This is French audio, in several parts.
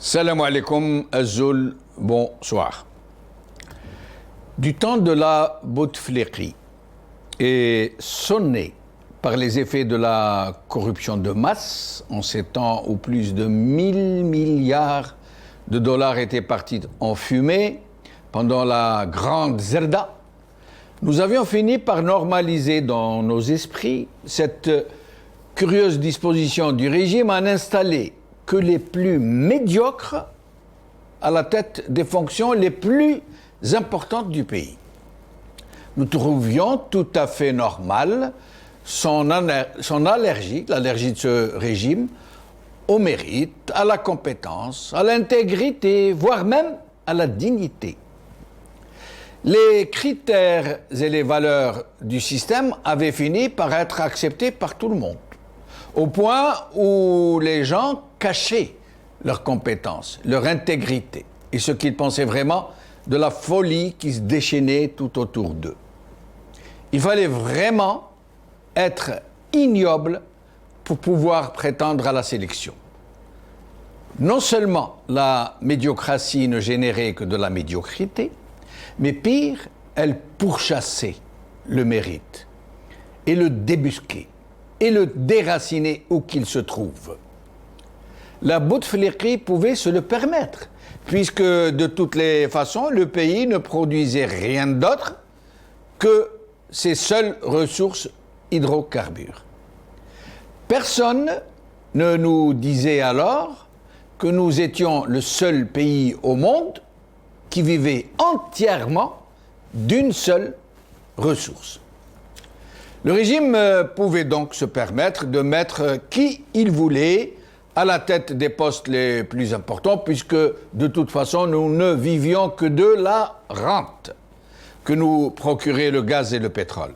Salam alaikum, Azul, bonsoir. Du temps de la Bouteflika est sonné par les effets de la corruption de masse en ces temps où plus de 1000 milliards de dollars étaient partis en fumée pendant la grande Zerda. Nous avions fini par normaliser dans nos esprits cette curieuse disposition du régime à n'installer que les plus médiocres à la tête des fonctions les plus importantes du pays. Nous trouvions tout à fait normal son allergie, l'allergie de ce régime, au mérite, à la compétence, à l'intégrité, voire même à la dignité. Les critères et les valeurs du système avaient fini par être acceptés par tout le monde, au point où les gens cachaient leurs compétences, leur intégrité et ce qu'ils pensaient vraiment de la folie qui se déchaînait tout autour d'eux. Il fallait vraiment être ignoble pour pouvoir prétendre à la sélection. Non seulement la médiocratie ne générait que de la médiocrité, mais pire, elle pourchassait le mérite et le débusquait et le déracinait où qu'il se trouve. La Bouteflika pouvait se le permettre, puisque de toutes les façons, le pays ne produisait rien d'autre que ses seules ressources hydrocarbures. Personne ne nous disait alors que nous étions le seul pays au monde qui vivait entièrement d'une seule ressource. Le régime pouvait donc se permettre de mettre qui il voulait à la tête des postes les plus importants, puisque de toute façon nous ne vivions que de la rente que nous procuraient le gaz et le pétrole.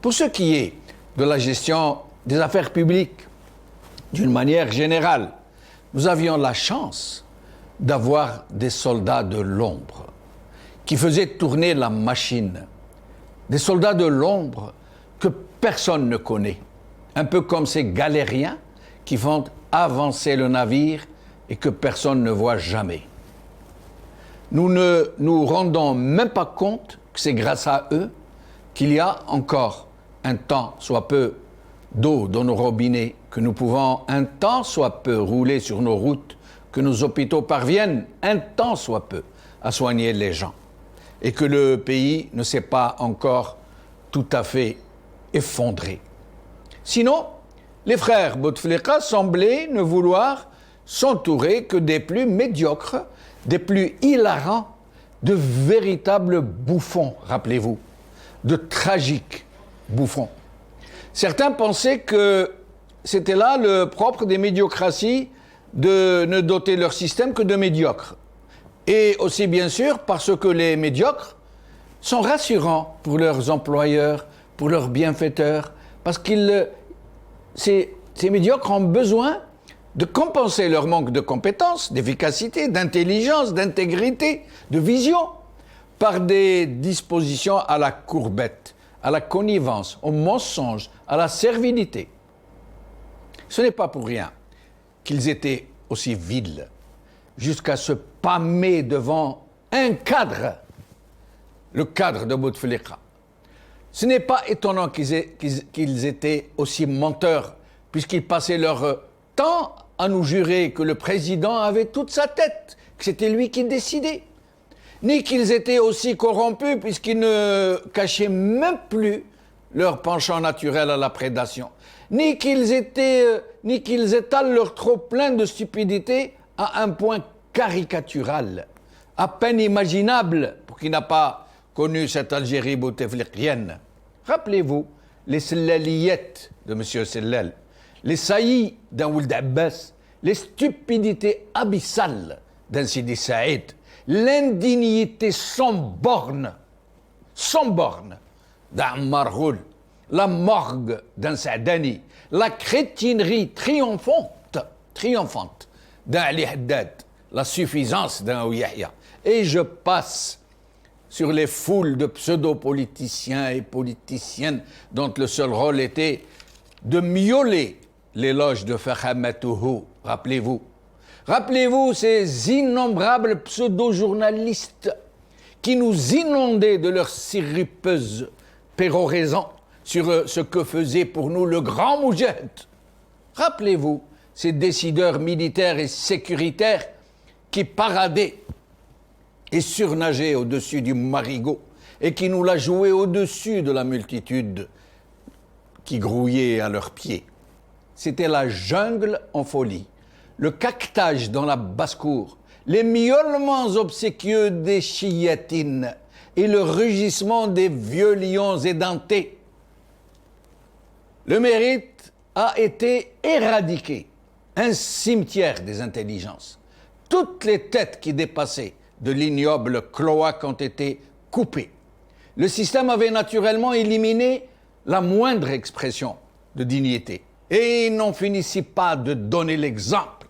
Pour ce qui est de la gestion des affaires publiques, d'une manière générale, nous avions la chance d'avoir des soldats de l'ombre qui faisaient tourner la machine, des soldats de l'ombre que personne ne connaît, un peu comme ces galériens qui font avancer le navire et que personne ne voit jamais. Nous ne nous rendons même pas compte que c'est grâce à eux qu'il y a encore un tant soit peu d'eau dans nos robinets, que nous pouvons un tant soit peu rouler sur nos routes, que nos hôpitaux parviennent un tant soit peu à soigner les gens et que le pays ne s'est pas encore tout à fait effondré. Sinon, les frères Bouteflika semblaient ne vouloir s'entourer que des plus médiocres, des plus hilarants, de véritables bouffons, rappelez-vous, de tragiques bouffons. Certains pensaient que c'était là le propre des médiocraties de ne doter leur système que de médiocres. Et aussi bien sûr parce que les médiocres sont rassurants pour leurs employeurs, pour leurs bienfaiteurs, parce qu'ils ces médiocres ont besoin de compenser leur manque de compétences, d'efficacité, d'intelligence, d'intégrité, de vision, par des dispositions à la courbette, à la connivence, au mensonge, à la servilité. Ce n'est pas pour rien qu'ils étaient aussi vils, jusqu'à se pâmer devant un cadre, le cadre de Bouteflika. Ce n'est pas étonnant qu'ils étaient aussi menteurs, puisqu'ils passaient leur temps à nous jurer que le président avait toute sa tête, que c'était lui qui décidait. Ni qu'ils étaient aussi corrompus, puisqu'ils ne cachaient même plus leur penchant naturel à la prédation. Ni qu'ils étalent leur trop-plein de stupidité à un point caricatural, à peine imaginable pour qui n'a pas connu cette Algérie bouteflikienne. Rappelez-vous les sellaliettes de M. Sellal, les saillies d'un Ould Abbas, les stupidités abyssales d'un Sidi Saïd, l'indignité sans borne d'un Marhoul, la morgue d'un Saadani, la crétinerie triomphante d'un Ali Haddad, la suffisance d'un Ouyahia. Et je passe sur les foules de pseudo-politiciens et politiciennes dont le seul rôle était de miauler l'éloge de Fakhamatouhou, rappelez-vous, Rappelez-vous ces innombrables pseudo-journalistes qui nous inondaient de leurs sirupeuses péroraisons sur ce que faisait pour nous le grand Moudjahid. Rappelez-vous ces décideurs militaires et sécuritaires qui paradaient et surnageaient au-dessus du marigot et qui nous la jouaient au-dessus de la multitude qui grouillait à leurs pieds. C'était la jungle en folie, le caquetage dans la basse-cour, les miaulements obséquieux des chiatines et le rugissement des vieux lions édentés. Le mérite a été éradiqué, un cimetière des intelligences. Toutes les têtes qui dépassaient de l'ignoble cloaque ont été coupées. Le système avait naturellement éliminé la moindre expression de dignité. Et il n'en finissait pas de donner l'exemple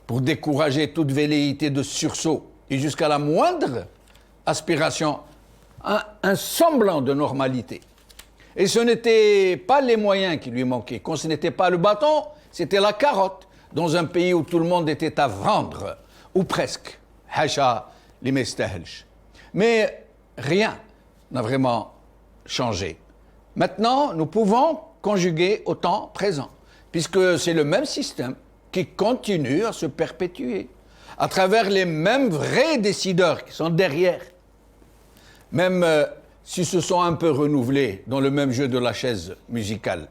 pour décourager toute velléité de sursaut et jusqu'à la moindre aspiration à un semblant de normalité. Et ce n'étaient pas les moyens qui lui manquaient. Quand ce n'était pas le bâton, c'était la carotte, dans un pays où tout le monde était à vendre, ou presque. Hacha li mestahelch. Mais rien n'a vraiment changé. Maintenant, nous pouvons conjuguer au temps présent, puisque c'est le même système qui continue à se perpétuer, à travers les mêmes vrais décideurs qui sont derrière, même s'ils se sont un peu renouvelés dans le même jeu de la chaise musicale,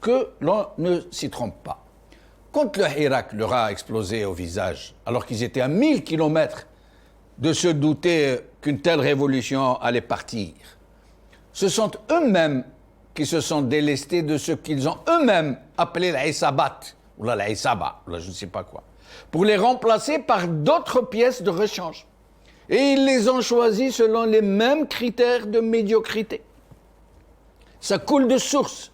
que l'on ne s'y trompe pas. Quand le Hirak leur a explosé au visage, alors qu'ils étaient à 1000 kilomètres de se douter qu'une telle révolution allait partir, ce sont eux-mêmes qui se sont délestés de ce qu'ils ont eux-mêmes appelé l'Aïsabat, ou l'Aïsaba, ou je ne sais pas quoi, pour les remplacer par d'autres pièces de rechange. Et ils les ont choisis selon les mêmes critères de médiocrité. Ça coule de source.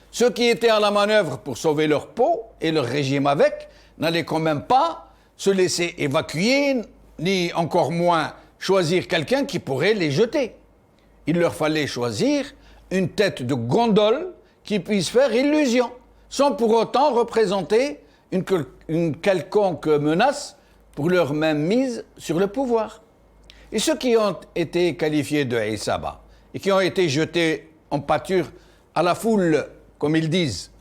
Ceux qui étaient à la manœuvre pour sauver leur peau et leur régime avec n'allaient quand même pas se laisser évacuer, ni encore moins choisir quelqu'un qui pourrait les jeter. Il leur fallait choisir une tête de gondole qui puisse faire illusion, sans pour autant représenter une quelconque menace pour leur même mise sur le pouvoir. Et ceux qui ont été qualifiés de Aïsaba et qui ont été jetés en pâture à la foule, comme ils disent,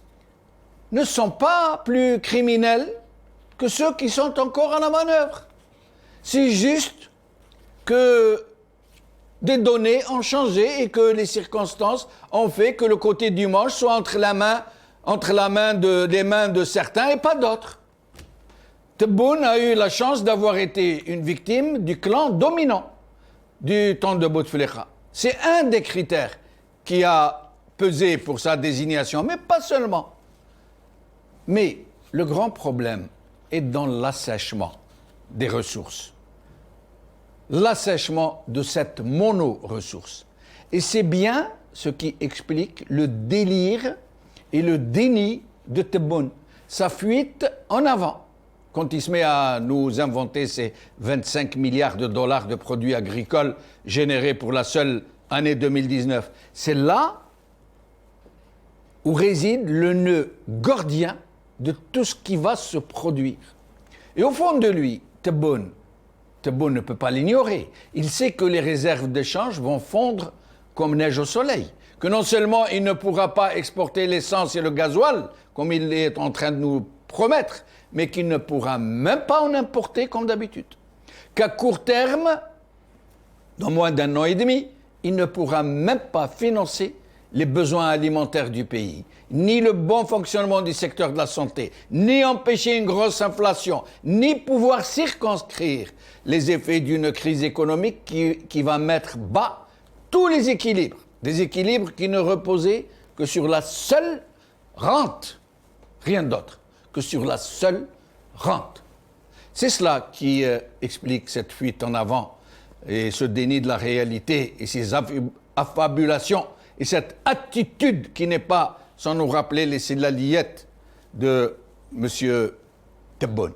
ne sont pas plus criminels que ceux qui sont encore à la manœuvre. C'est juste que des données ont changé et que les circonstances ont fait que le côté du manche soit entre les mains de certains et pas d'autres. Tebboune a eu la chance d'avoir été une victime du clan dominant du temps de Bouteflika. C'est un des critères qui a pesé pour sa désignation, mais pas seulement. Mais le grand problème est dans l'assèchement des ressources. L'assèchement de cette mono-ressource. Et c'est bien ce qui explique le délire et le déni de Tebboune, sa fuite en avant, quand il se met à nous inventer ces 25 milliards de dollars de produits agricoles générés pour la seule année 2019. C'est là où réside le nœud gordien de tout ce qui va se produire. Et au fond de lui, Tebboune ne peut pas l'ignorer. Il sait que les réserves d'échange vont fondre comme neige au soleil, que non seulement il ne pourra pas exporter l'essence et le gasoil, comme il est en train de nous promettre, mais qu'il ne pourra même pas en importer comme d'habitude. Qu'à court terme, dans moins d'un an et demi, il ne pourra même pas financer les besoins alimentaires du pays, ni le bon fonctionnement du secteur de la santé, ni empêcher une grosse inflation, ni pouvoir circonscrire les effets d'une crise économique qui va mettre bas tous les équilibres, des équilibres qui ne reposaient que sur la seule rente, rien d'autre que sur la seule rente. C'est cela qui explique cette fuite en avant et ce déni de la réalité et ces affabulations et cette attitude qui n'est pas sans nous rappeler les syllabillettes de M. Tebboune.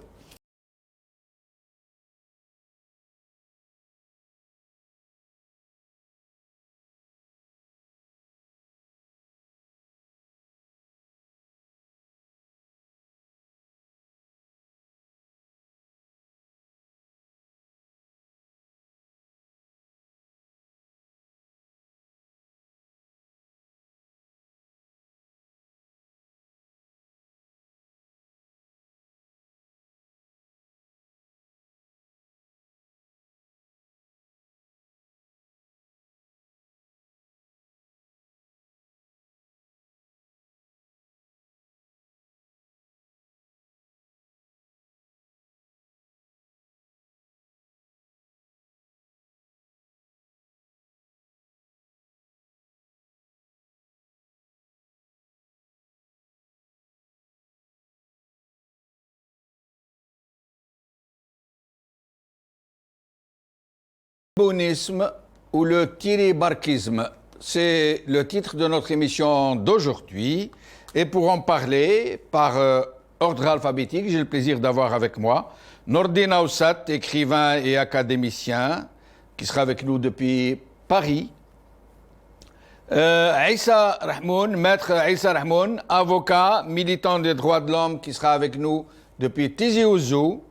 Bounisme ou le tiribarkisme, c'est le titre de notre émission d'aujourd'hui. Et pour en parler, par ordre alphabétique, j'ai le plaisir d'avoir avec moi Nordine Aoussat, écrivain et académicien, qui sera avec nous depuis Paris. Issa Rahmoun, maître Issa Rahmoun, avocat, militant des droits de l'homme, qui sera avec nous depuis Tizi Ouzou.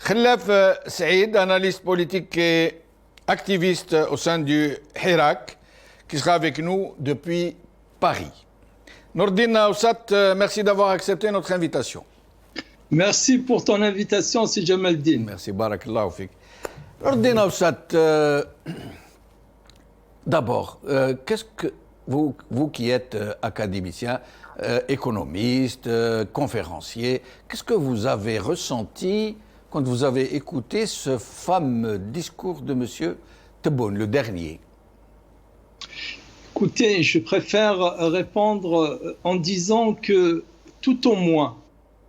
Khalaf Saïd, analyste politique et activiste au sein du Hirak, qui sera avec nous depuis Paris. Nordine Aoussat, merci d'avoir accepté notre invitation. Merci pour ton invitation, c'est Jamaldine. Merci, barakallahu fik. Nordine Aoussat, d'abord, qu'est-ce que vous qui êtes académicien, économiste, conférencier, qu'est-ce que vous avez ressenti quand vous avez écouté ce fameux discours de M. Tebboune, le dernier? Écoutez, je préfère répondre en disant que tout au moins,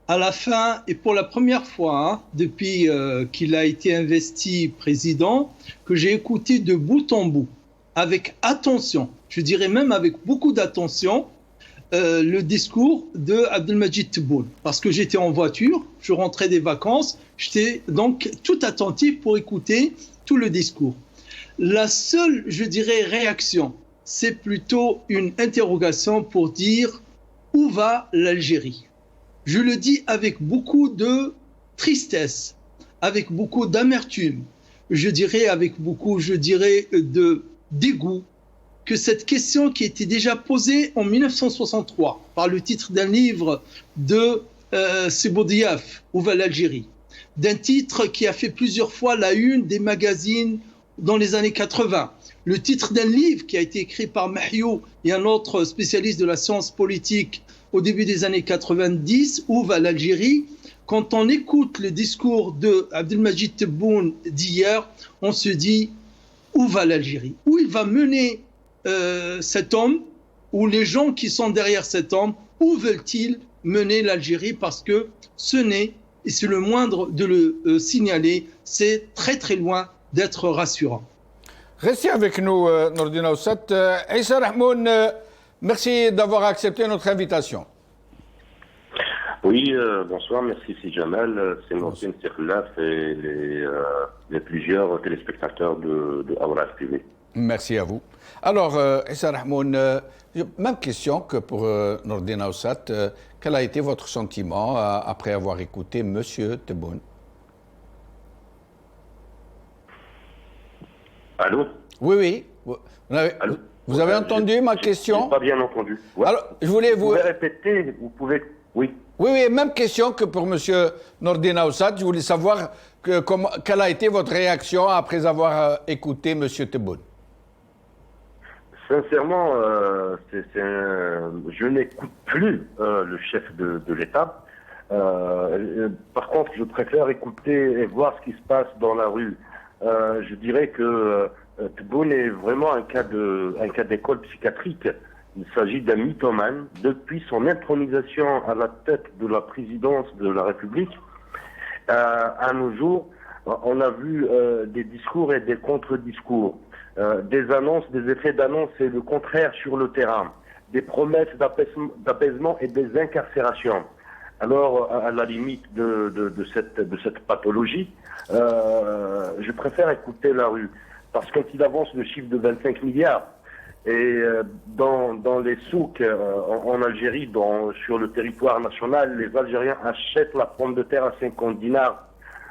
à la fin, et pour la première fois, depuis qu'il a été investi président, que j'ai écouté de bout en bout, avec attention, je dirais même avec beaucoup d'attention, le discours de Abdelmajid Tebboune. Parce que j'étais en voiture, je rentrais des vacances, j'étais donc tout attentif pour écouter tout le discours. La seule, je dirais, réaction, c'est plutôt une interrogation pour dire où va l'Algérie. Je le dis avec beaucoup de tristesse, avec beaucoup d'amertume, je dirais avec beaucoup, de dégoût, que cette question qui était déjà posée en 1963 par le titre d'un livre de Sebodiaf, Où va l'Algérie, d'un titre qui a fait plusieurs fois la une des magazines dans les années 80, le titre d'un livre qui a été écrit par Mahiou et un autre spécialiste de la science politique au début des années 90, Où va l'Algérie. Quand on écoute le discours de Abdelmajid Tebboune d'hier, on se dit où va l'Algérie? Où il va mener cet homme, ou les gens qui sont derrière cet homme, où veulent-ils mener l'Algérie? Parce que ce n'est, et c'est le moindre de le signaler, c'est très très loin d'être rassurant. Restez avec nous, Nordine Aoussat. Issa Rahmoun, merci d'avoir accepté notre invitation. Oui, bonsoir, merci Si Jamal, c'est Nordine Khalaf et les plusieurs téléspectateurs de Awraf TV. Merci à vous. Alors, Issa Rahmoun, même question que pour Nordine Aoussat. Quel a été votre sentiment après avoir écouté M. Tebboune? Allô? Oui. Vous avez entendu ma question? Je n'ai pas bien entendu. Ouais. Alors, je voulais vous... pouvez répéter, vous pouvez... Oui. Oui, même question que pour M. Nordine Aoussat. Je voulais savoir quelle a été votre réaction après avoir écouté M. Tebboune. Sincèrement, je n'écoute plus le chef de l'État. Par contre, je préfère écouter et voir ce qui se passe dans la rue. Je dirais que Tebboune est vraiment un cas d'école psychiatrique. Il s'agit d'un mythomane. Depuis son intronisation à la tête de la présidence de la République, à nos jours, on a vu des discours et des contre-discours, des annonces, des effets d'annonce et le contraire sur le terrain, des promesses d'apaisement et des incarcérations. Alors, à la limite de cette pathologie, je préfère écouter la rue. Parce que quand il avance le chiffre de 25 milliards, et dans les souks en Algérie, sur le territoire national, les Algériens achètent la pomme de terre à 50 dinars,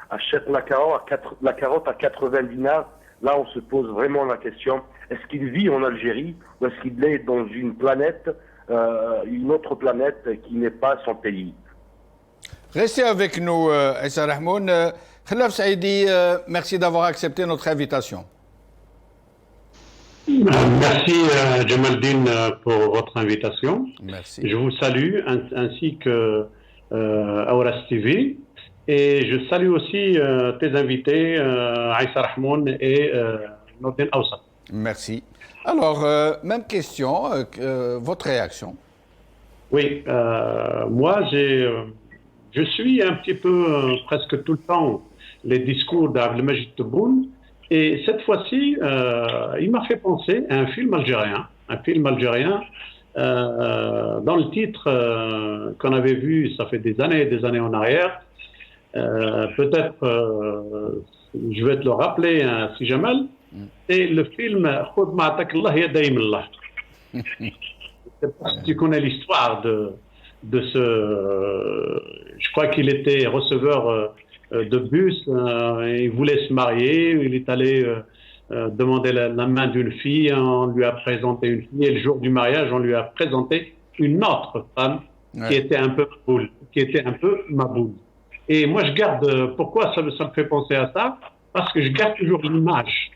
achètent la carotte à 80 dinars. Là, on se pose vraiment la question, est-ce qu'il vit en Algérie ou est-ce qu'il est dans une planète, une autre planète qui n'est pas son pays? Restez avec nous, Issa Rahmoun. Khalaf Saïdi, merci d'avoir accepté notre invitation. Merci Jamaldine pour votre invitation. Merci. Je vous salue ainsi que Awraf TV et je salue aussi tes invités Issa Rahmoun et Nordine Aoussat. Merci. Alors, même question, votre réaction? Oui, moi je suis un petit peu presque tout le temps les discours d'Abdelmajid Tebboune Et cette fois-ci, il m'a fait penser à un film algérien. Un film algérien dans le titre qu'on avait vu, ça fait des années en arrière. Peut-être, je vais te le rappeler, hein, si Jamal. Et le film Khoud ma'atak Allah ya daim Allah. Je sais pas si tu connais l'histoire de ce. Je crois qu'il était receveur de bus. Il voulait se marier. Il est allé demander la main d'une fille. On lui a présenté une fille. Et le jour du mariage, on lui a présenté une autre femme qui était un peu maboule. Et moi, je garde. Pourquoi ça me fait penser à ça? Parce que je garde toujours l'image.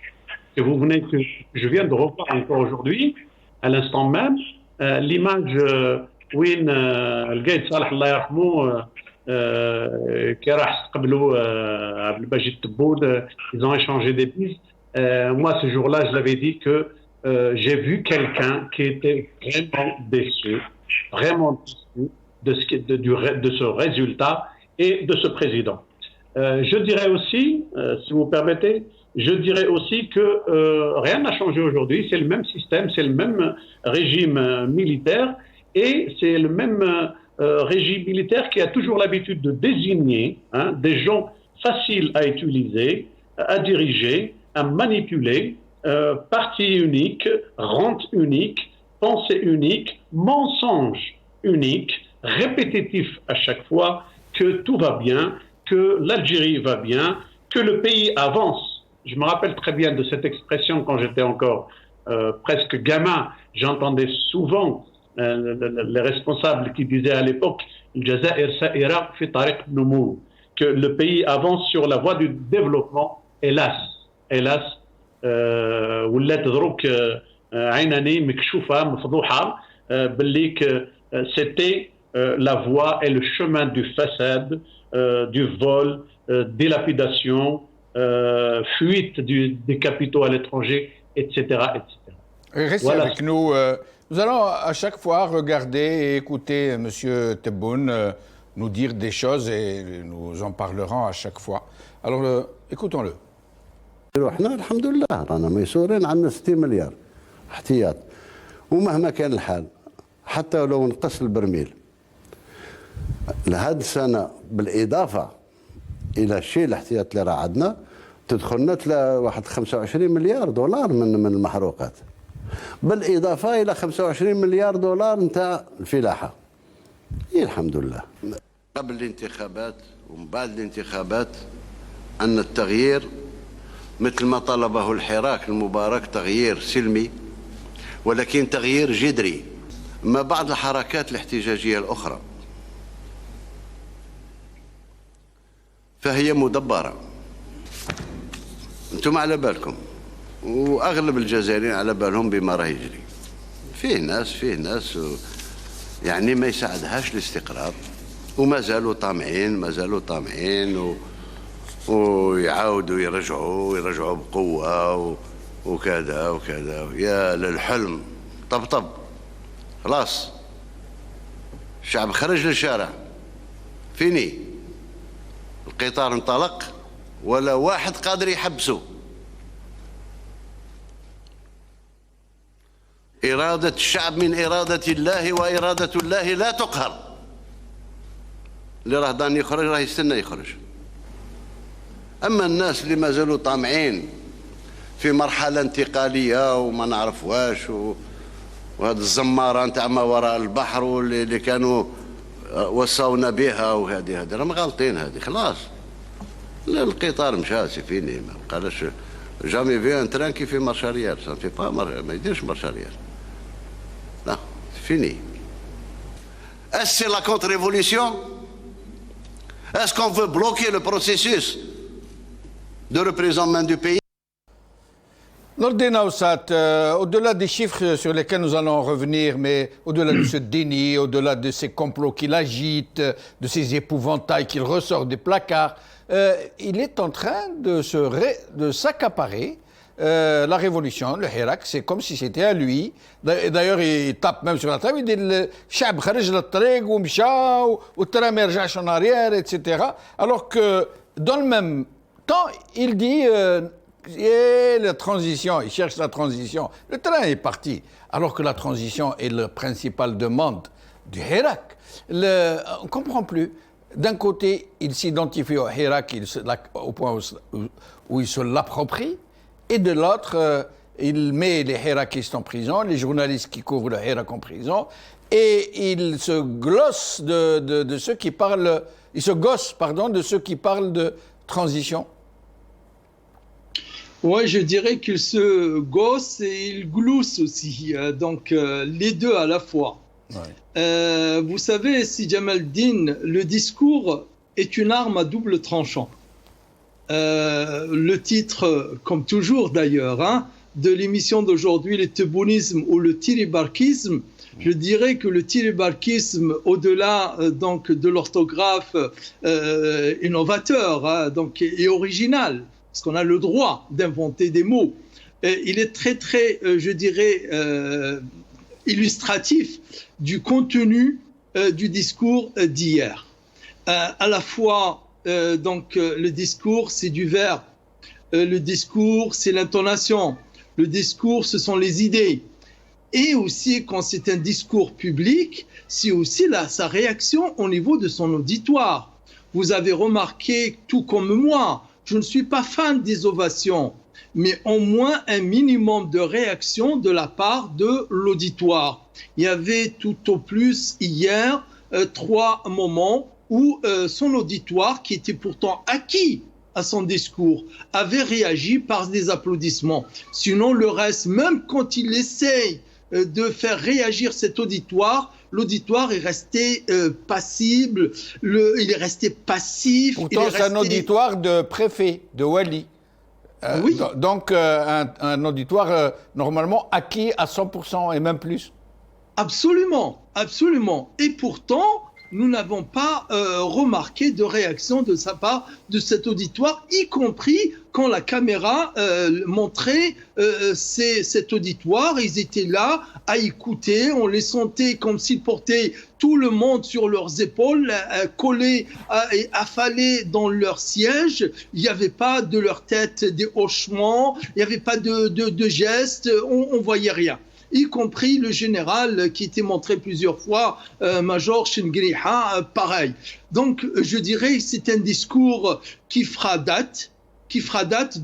Que vous venez que je viens de revoir encore aujourd'hui, à l'instant même, l'image où القايد صالح الله يرحمه qui راح استقبلوا عبد المجيد تبون, ils ont échangé des bises. Moi, ce jour-là, je l'avais dit que j'ai vu quelqu'un qui était vraiment déçu de ce résultat et de ce président. Je dirais aussi, si vous permettez, je dirais aussi que rien n'a changé aujourd'hui. C'est le même système, c'est le même régime militaire et c'est le même régime militaire qui a toujours l'habitude de désigner des gens faciles à utiliser, à diriger, à manipuler, parti unique, rente unique, pensée unique, mensonge unique, répétitif à chaque fois, que tout va bien, que l'Algérie va bien, que le pays avance. Je me rappelle très bien de cette expression quand j'étais encore presque gamin. J'entendais souvent les responsables qui disaient à l'époque que le pays avance sur la voie du développement. Hélas, ولات دروك عيناني مكشوفة مفضوحة باللي que c'était la voie et le chemin du façade, du vol, dilapidation, fuite des capitaux à l'étranger, etc. Restez voilà. Avec nous. Nous allons à chaque fois regarder et écouter M. Tebboune nous dire des choses et nous en parlerons à chaque fois. Alors, écoutons-le. احنا الحمد لله رانا ميسورين عندنا 60 مليار احتياط ومهما كان الحال حتى لو نقص البرميل لهذه السنه بالاضافه الى الشيء الاحتياط اللي راه عندنا تدخلنا واحد 25 مليار دولار من المحروقات بالاضافه الى 25 مليار دولار نتاع الفلاحه. الحمد لله. قبل الانتخابات ومن بعد الانتخابات ان التغيير مثل ما طلبه الحراك المبارك تغيير سلمي ولكن تغيير جذري. ما بعض الحركات الاحتجاجيه الاخرى فهي مدبره. انتم على بالكم واغلب الجزائريين على بالهم بما راه يجري. فيه ناس يعني ما يساعدهاش الاستقرار وما زالوا طامعين ويعاودوا يرجعوا بقوه وكذا يا للحلم طبطب. خلاص الشعب خرج للشارع. فيني القطار انطلق ولا واحد قادر يحبسه. إرادة الشعب من إرادة الله وإرادة الله لا تقهر. اللي راه ضان يخرج راه يستنى يخرج. أما الناس اللي ما زالوا طامعين في مرحلة انتقالية وما نعرف واش وهذه الزمارة نتاع ما وراء البحر واللي كانوا وصونا بها وهذه راهم غالطين. هذه خلاص القطار مشى سيفيني ما بقاش. جامي في ان تران كي في مارشاريال سا في با ما يديرش مارشاريال. لا فيني. Est-ce c'est la contre-révolution? Est-ce qu'on veut bloquer le processus de représentement du pays? Nordin Aoussat, au-delà des chiffres sur lesquels nous allons revenir, mais au-delà de ce déni, au-delà de ces complots qu'il agite, de ces épouvantails qu'il ressort des placards, il est en train de s'accaparer la révolution, le Hirak. C'est comme si c'était à lui. D'ailleurs, il tape même sur la table, il dit le Chab kharaj la tariq ou mcha ou tara ma yarjash en arrière, etc. Alors que dans le même temps, il dit Et la transition, ils cherchent la transition. Le train est parti, alors que la transition est la principale demande du Hirak. On ne comprend plus. D'un côté, il s'identifie au Hirak au point où il se l'approprie, et de l'autre, il met les Hirakistes en prison, les journalistes qui couvrent le Hirak en prison, et il se gosse de ceux qui parlent, de ceux qui parlent de transition. Oui, je dirais qu'il se gosse et il glousse aussi, donc les deux à la fois. Ouais. Vous savez, si Jamaldine, le discours est une arme à double tranchant. Le titre, comme toujours d'ailleurs, de l'émission d'aujourd'hui, le tebounisme ou le tiribarkisme, je dirais que le tiribarkisme, au-delà donc de l'orthographe innovateur donc, et original, parce qu'on a le droit d'inventer des mots, il est très, très, je dirais, illustratif du contenu du discours d'hier. À la fois, donc, le discours, c'est du verbe, le discours, c'est l'intonation, le discours, ce sont les idées. Et aussi, quand c'est un discours public, c'est aussi sa réaction au niveau de son auditoire. Vous avez remarqué, tout comme moi, je ne suis pas fan des ovations, mais au moins un minimum de réaction de la part de l'auditoire. Il y avait tout au plus hier 3 moments où son auditoire, qui était pourtant acquis à son discours, avait réagi par des applaudissements. Sinon, le reste, même quand il essaye de faire réagir cet auditoire, l'auditoire est resté passible, il est resté passif. Pourtant, c'est un auditoire de préfet, de Wali. Oui. Donc, un auditoire normalement acquis à 100% et même plus. Absolument, absolument. Et pourtant, nous n'avons pas remarqué de réaction de sa part de cet auditoire, y compris quand la caméra montrait cet auditoire. Ils étaient là à écouter, on les sentait comme s'ils portaient tout le monde sur leurs épaules, collés et affalés dans leur siège. Il n'y avait pas de leur tête des hochements, il n'y avait pas de gestes, on ne voyait rien. Y compris le général qui était montré plusieurs fois, Major Shingriha, pareil. Donc, je dirais que c'est un discours qui fera date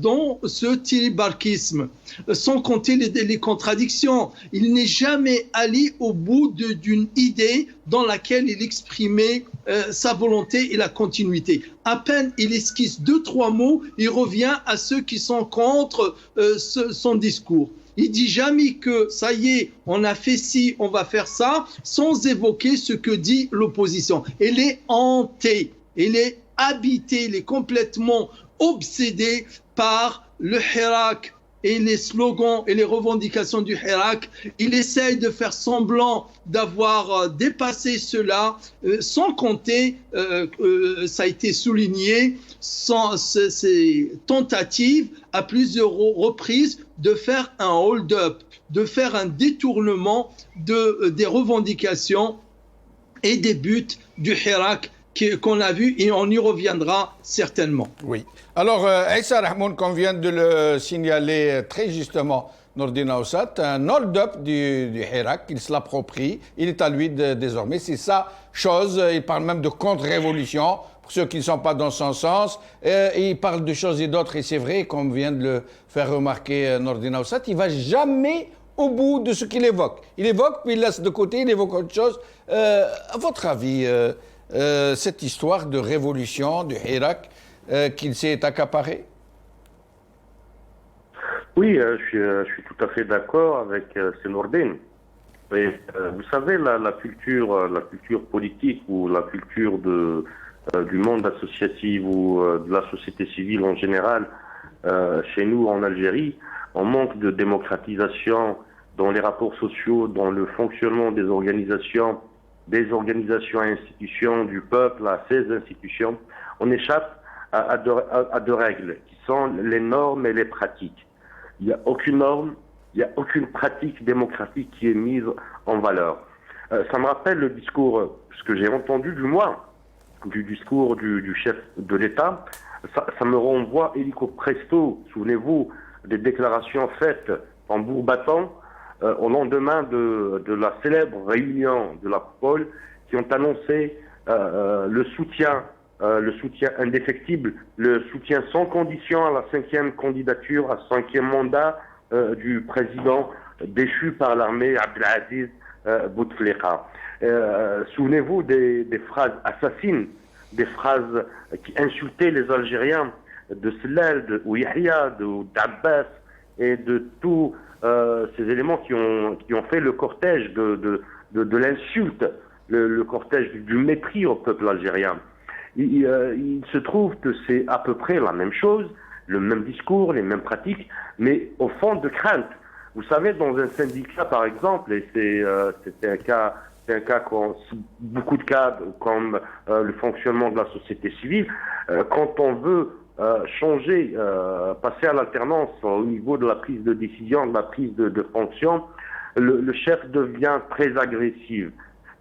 dans ce tiribarkisme, sans compter les contradictions. Il n'est jamais allé au bout d'une idée dans laquelle il exprimait sa volonté et la continuité. À peine il esquisse 2-3 mots, il revient à ceux qui sont contre son discours. Il dit jamais que ça y est, on a fait ci, on va faire ça, sans évoquer ce que dit l'opposition. Elle est hantée, elle est habitée, elle est complètement obsédée par le Hirak et les slogans et les revendications du Hirak. Il essaye de faire semblant d'avoir dépassé cela, sans compter, ça a été souligné, ces tentatives à plusieurs reprises de faire un hold-up, de faire un détournement des revendications et des buts du Hirak qu'on a vu, et on y reviendra certainement. Oui. Alors, Issa Rahmoun, comme vient de le signaler très justement Nordin Aoussat, un hold-up du Hirak, il se l'approprie, il est à lui désormais, c'est sa chose, il parle même de contre-révolution, pour ceux qui ne sont pas dans son sens, et il parle de choses et d'autres, et c'est vrai, comme vient de le faire remarquer Nordin Aoussat, il ne va jamais au bout de ce qu'il évoque. Il évoque, puis il laisse de côté, il évoque autre chose. À votre avis, cette histoire de révolution du Hirak qu'il s'est accaparé? Oui, je suis tout à fait d'accord avec Nordin. Vous savez, la culture politique ou la culture du monde associatif ou de la société civile en général, chez nous en Algérie, on manque de démocratisation dans les rapports sociaux, dans le fonctionnement des organisations et institutions du peuple, à ces institutions. On échappe à deux règles, qui sont les normes et les pratiques. Il n'y a aucune norme, il n'y a aucune pratique démocratique qui est mise en valeur. Ça me rappelle le discours, ce que j'ai entendu du moins, du discours du chef de l'État ça me renvoie illico presto, souvenez-vous, des déclarations faites en battant au lendemain de la célèbre réunion de la COPOL, qui ont annoncé le soutien indéfectible, le soutien sans condition à la 5e candidature, à 5e mandat du président déchu par l'armée Abdelaziz Bouteflika. Souvenez-vous des phrases assassines, des phrases qui insultaient les Algériens, de Sellal, de Ouihia, d'Abbas et de tous ces éléments qui ont fait le cortège de l'insulte, le cortège du mépris au peuple algérien. Il se trouve que c'est à peu près la même chose, le même discours, les mêmes pratiques, mais au fond de crainte. Vous savez, dans un syndicat, par exemple, et c'est un cas beaucoup de cas comme le fonctionnement de la société civile, quand on veut changer, passer à l'alternance au niveau de la prise de décision, de la prise de fonction, le chef devient très agressif.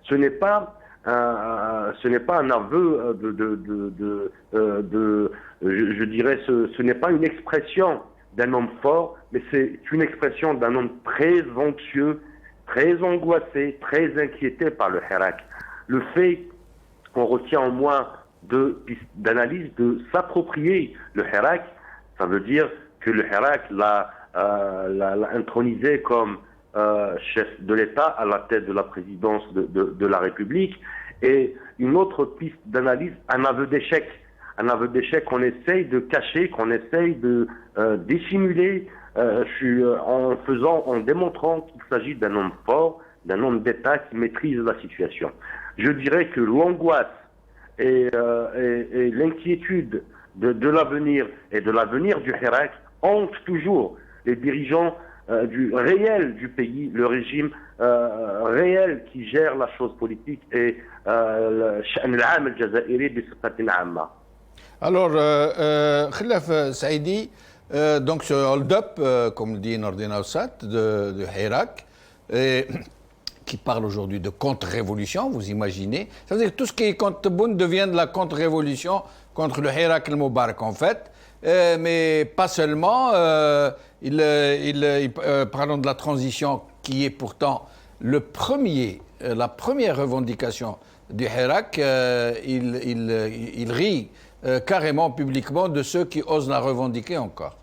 Ce n'est pas un aveu je dirais, ce n'est pas une expression d'un homme fort, mais c'est une expression d'un homme très anxieux, très angoissé, très inquiété par le Hirak. Le fait qu'on retient en moins d'analyse de s'approprier le Hirak, ça veut dire que le Hirak l'a intronisé comme chef de l'État à la tête de la présidence de la République. Et une autre piste d'analyse, un aveu d'échec qu'on essaye de cacher, qu'on essaye de dissimuler en démontrant qu'il s'agit d'un homme fort, d'un homme d'État qui maîtrise la situation. Je dirais que l'angoisse et l'inquiétude de l'avenir et de l'avenir du Hirak hantent toujours les dirigeants réel du pays, le régime réel qui gère la chose politique et le شأن العام الجزائري بصفة عامة. Alors, Khilaf Saïdi, donc ce hold-up, comme le dit Nordin Oussat, de Hirak, qui parle aujourd'hui de contre-révolution, vous imaginez. Ça veut dire que tout ce qui est contre Tebboune devient de la contre-révolution contre le Hirak el-Moubarak, en fait. Mais pas seulement. Parlons de la transition, qui est pourtant la première revendication du Hirak. Il rit carrément publiquement de ceux qui osent la revendiquer encore.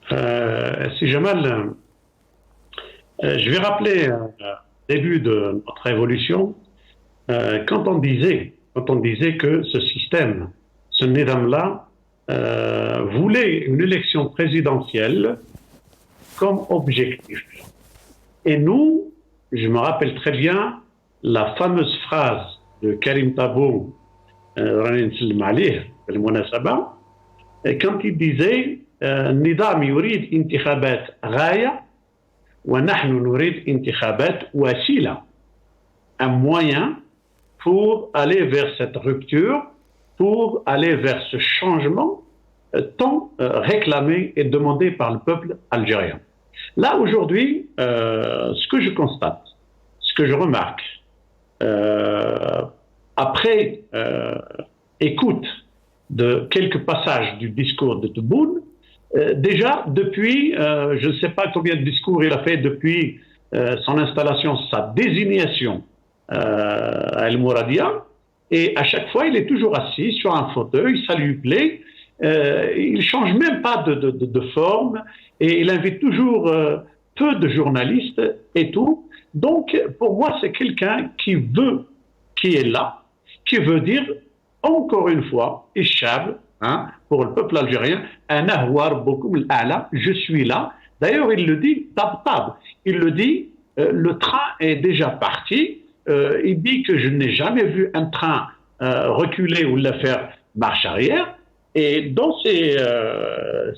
Si Jamal, je vais rappeler au début de notre révolution, quand on disait que ce système, ce Nidam-là, voulait une élection présidentielle comme objectif. Et nous, je me rappelle très bien la fameuse phrase de Karim Tabou, quand il disait النظام يريد انتخابات غاية ونحن نريد انتخابات وسيلة, un moyen pour aller vers cette rupture, pour aller vers ce changement tant réclamé et demandé par le peuple algérien. Là, aujourd'hui, ce que je constate, ce que je remarque, après écoute de quelques passages du discours de Tebboune, déjà, depuis, je ne sais pas combien de discours il a fait depuis son installation, sa désignation à El Mouradia, et à chaque fois, il est toujours assis sur un fauteuil, ça lui plaît, il ne change même pas de forme, et il invite toujours peu de journalistes et tout. Donc, pour moi, c'est quelqu'un qui est là, qui veut dire, encore une fois, Ishab, pour le peuple algérien, je suis là. D'ailleurs, il le dit, tab. Il le dit, le train est déjà parti. Il dit que je n'ai jamais vu un train reculer ou le faire marche arrière. Et dans ces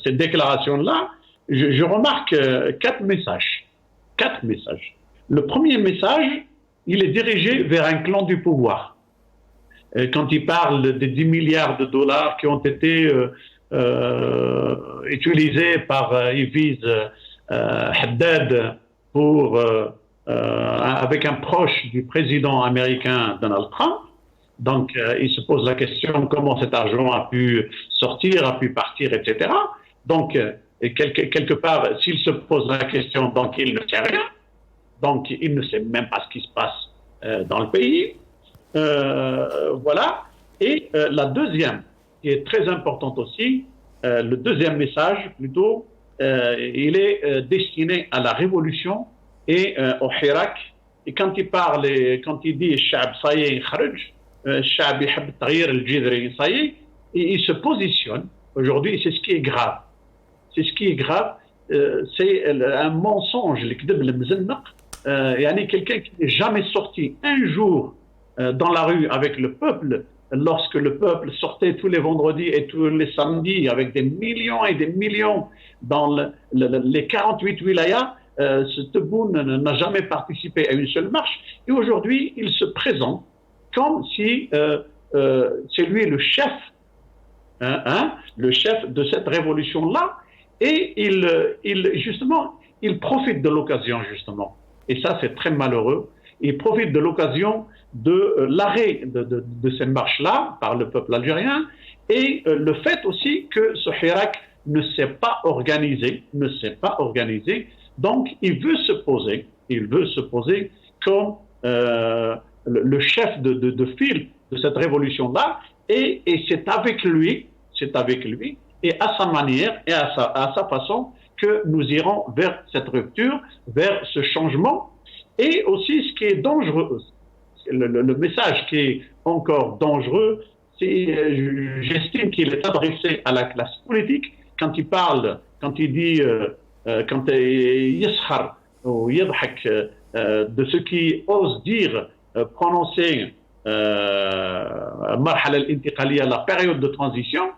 déclarations-là, je remarque 4 messages. Le premier message, il est dirigé vers un clan du pouvoir. Quand il parle des 10 milliards de dollars qui ont été utilisés par Yviz Haddad avec un proche du président américain Donald Trump, Donc, il se pose la question comment cet argent a pu sortir, a pu partir, etc. Donc, et quelque part, s'il se pose la question, donc il ne sait rien. Donc, il ne sait même pas ce qui se passe dans le pays. Voilà. Et la deuxième, qui est très importante aussi, le deuxième message, plutôt, il est destiné à la révolution et au Hirak. Et quand il parle, quand il dit « Sha'b, ça y est, il kharuj », Sha'b, il taghir al-jidri, ça y est, et il se positionne. Aujourd'hui, c'est ce qui est grave. C'est ce qui est grave, c'est un mensonge, quelqu'un qui n'est jamais sorti un jour dans la rue avec le peuple, lorsque le peuple sortait tous les vendredis et tous les samedis avec des millions et des millions dans les 48 wilayas, ce Tebboune n'a jamais participé à une seule marche. Et aujourd'hui, il se présente comme si c'est lui le chef, le chef de cette révolution-là. Et il profite de l'occasion, justement. Et ça, c'est très malheureux. Il profite de l'occasion de l'arrêt de ces marches-là par le peuple algérien et le fait aussi que ce Hirak ne s'est pas organisé. Donc, il veut se poser comme le chef de file de cette révolution-là et c'est avec lui et à sa manière et à sa façon que nous irons vers cette rupture, vers ce changement. Et aussi, ce qui est dangereux, le message qui est encore dangereux, j'estime qu'il est adressé à la classe politique quand il parle, quand il dit, quand il yashar ou yadhak de ceux qui osent dire, prononcer marhala al-intiqaliya, la période de transition.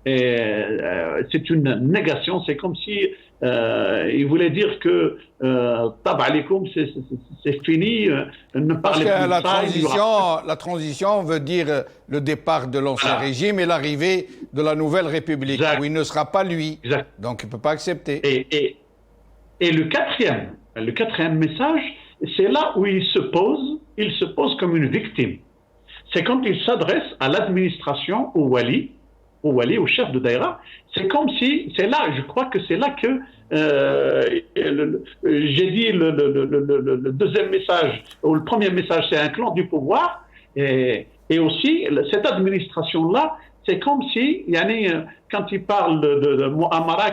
C'est une négation, c'est comme si il voulait dire que tab alaikum, c'est fini, ne parlez plus de ça. La transition veut dire le départ de l'ancien régime et l'arrivée de la nouvelle République, où il ne sera pas lui, donc il ne peut pas accepter. Et le quatrième message, c'est là où il se pose comme une victime. C'est quand il s'adresse à l'administration, au wali, au chef de Daïra, c'est comme si, c'est là, je crois que c'est là que j'ai dit le deuxième message, ou le premier message, c'est un clan du pouvoir, et aussi, cette administration-là, c'est comme si, quand il parle de Mu'amara,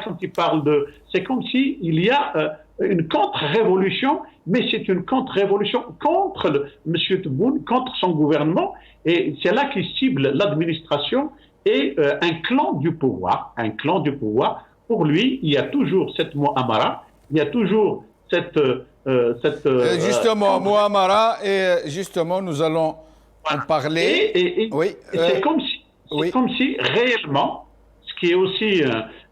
c'est comme si il y a une contre-révolution, mais c'est une contre-révolution contre M. Tebboune, contre son gouvernement, et c'est là qu'il cible l'administration et un clan du pouvoir. Pour lui, il y a toujours cette Mu'amara, il y a toujours cette justement, Mu'amara, et justement, nous allons en parler. Et c'est comme si réellement, ce qui est aussi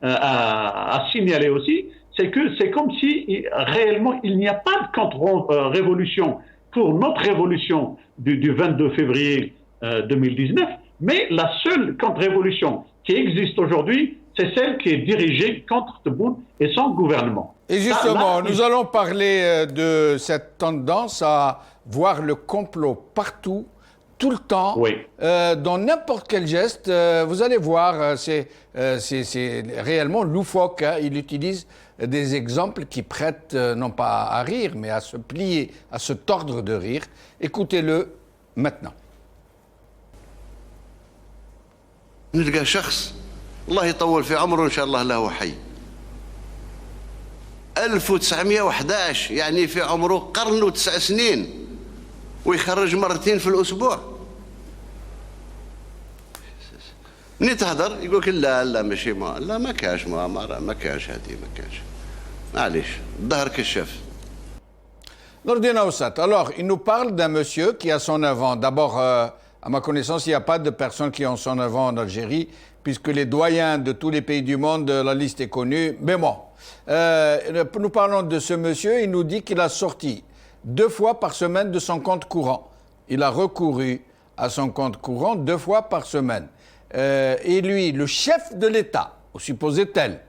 à signaler aussi, c'est que c'est comme si réellement il n'y a pas de contre-révolution pour notre révolution du 22 février 2019, mais la seule contre-révolution qui existe aujourd'hui, c'est celle qui est dirigée contre Tebboune et son gouvernement. Et justement, nous allons parler de cette tendance à voir le complot partout, tout le temps, dans n'importe quel geste. Vous allez voir, c'est réellement loufoque. Il utilise des exemples qui prêtent non pas à rire, mais à se plier, à se tordre de rire. Écoutez-le maintenant. نلقى شخص الله يطول في عمره إن شاء الله له حي 1911 يعني في عمره قرن و9 سنين ويخرج مرتين في الأسبوع منين تهضر يقولك لا ماشي ما كاش مؤامرة ما كاش هذه ما كاش معليش الظهر كشاف. Nordin Aoussat, alors il nous parle d'un monsieur qui a 109 ans. D'abord, à ma connaissance, il n'y a pas de personnes qui ont 109 ans en Algérie, puisque les doyens de tous les pays du monde, la liste est connue. Mais bon, nous parlons de ce monsieur, il nous dit qu'il a sorti 2 fois par semaine de son compte courant. Il a recouru à son compte courant 2 fois par semaine. Et lui, le chef de l'État, ou supposé tel,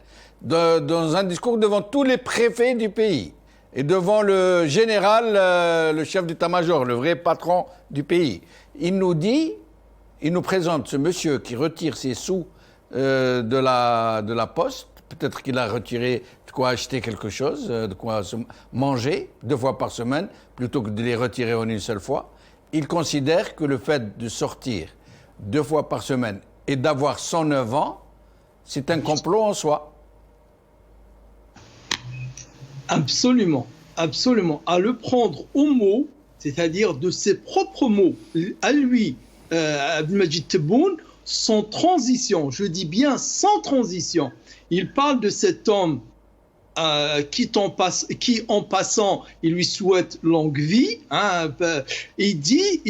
dans un discours devant tous les préfets du pays, et devant le général, le chef d'état-major, le vrai patron du pays, il nous dit il nous présente ce monsieur qui retire ses sous de la poste. Peut-être qu'il a retiré de quoi acheter quelque chose, de quoi manger 2 fois par semaine, plutôt que de les retirer en une seule fois. Il considère que le fait de sortir 2 fois par semaine et d'avoir 109 ans, c'est un complot en soi. Absolument, absolument. À le prendre au mot, c'est-à-dire de ses propres mots, à lui, Abdelmajid Tebboune, sans transition, je dis bien sans transition. Il parle de cet homme qui, en passant, il lui souhaite longue vie. Il dit,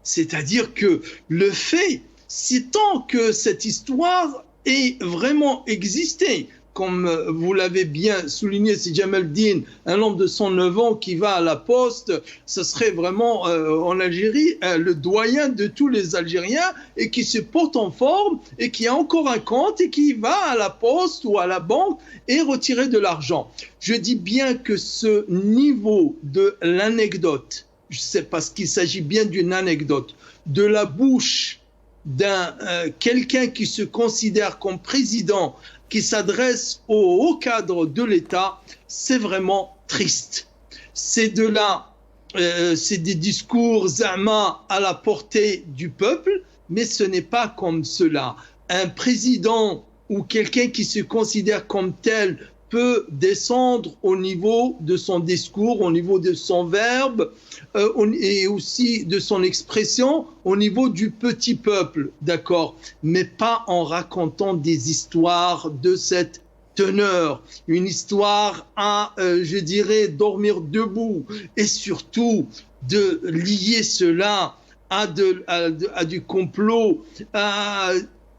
c'est-à-dire que le fait, c'est tant que cette histoire ait vraiment existé, comme vous l'avez bien souligné, c'est Jamaldine, un homme de 109 ans qui va à la poste, ce serait vraiment en Algérie le doyen de tous les Algériens et qui se porte en forme et qui a encore un compte et qui va à la poste ou à la banque et retirer de l'argent. Je dis bien que ce niveau de l'anecdote, c'est parce qu'il s'agit bien d'une anecdote, de la bouche d'un quelqu'un qui se considère comme président, qui s'adresse au haut cadre de l'État, c'est vraiment triste. C'est des discours zama à la portée du peuple, mais ce n'est pas comme cela. Un président ou quelqu'un qui se considère comme tel peut descendre au niveau de son discours, au niveau de son verbe et aussi de son expression, au niveau du petit peuple, d'accord, mais pas en racontant des histoires de cette teneur, une histoire à, je dirais, dormir debout et surtout de lier cela à du complot,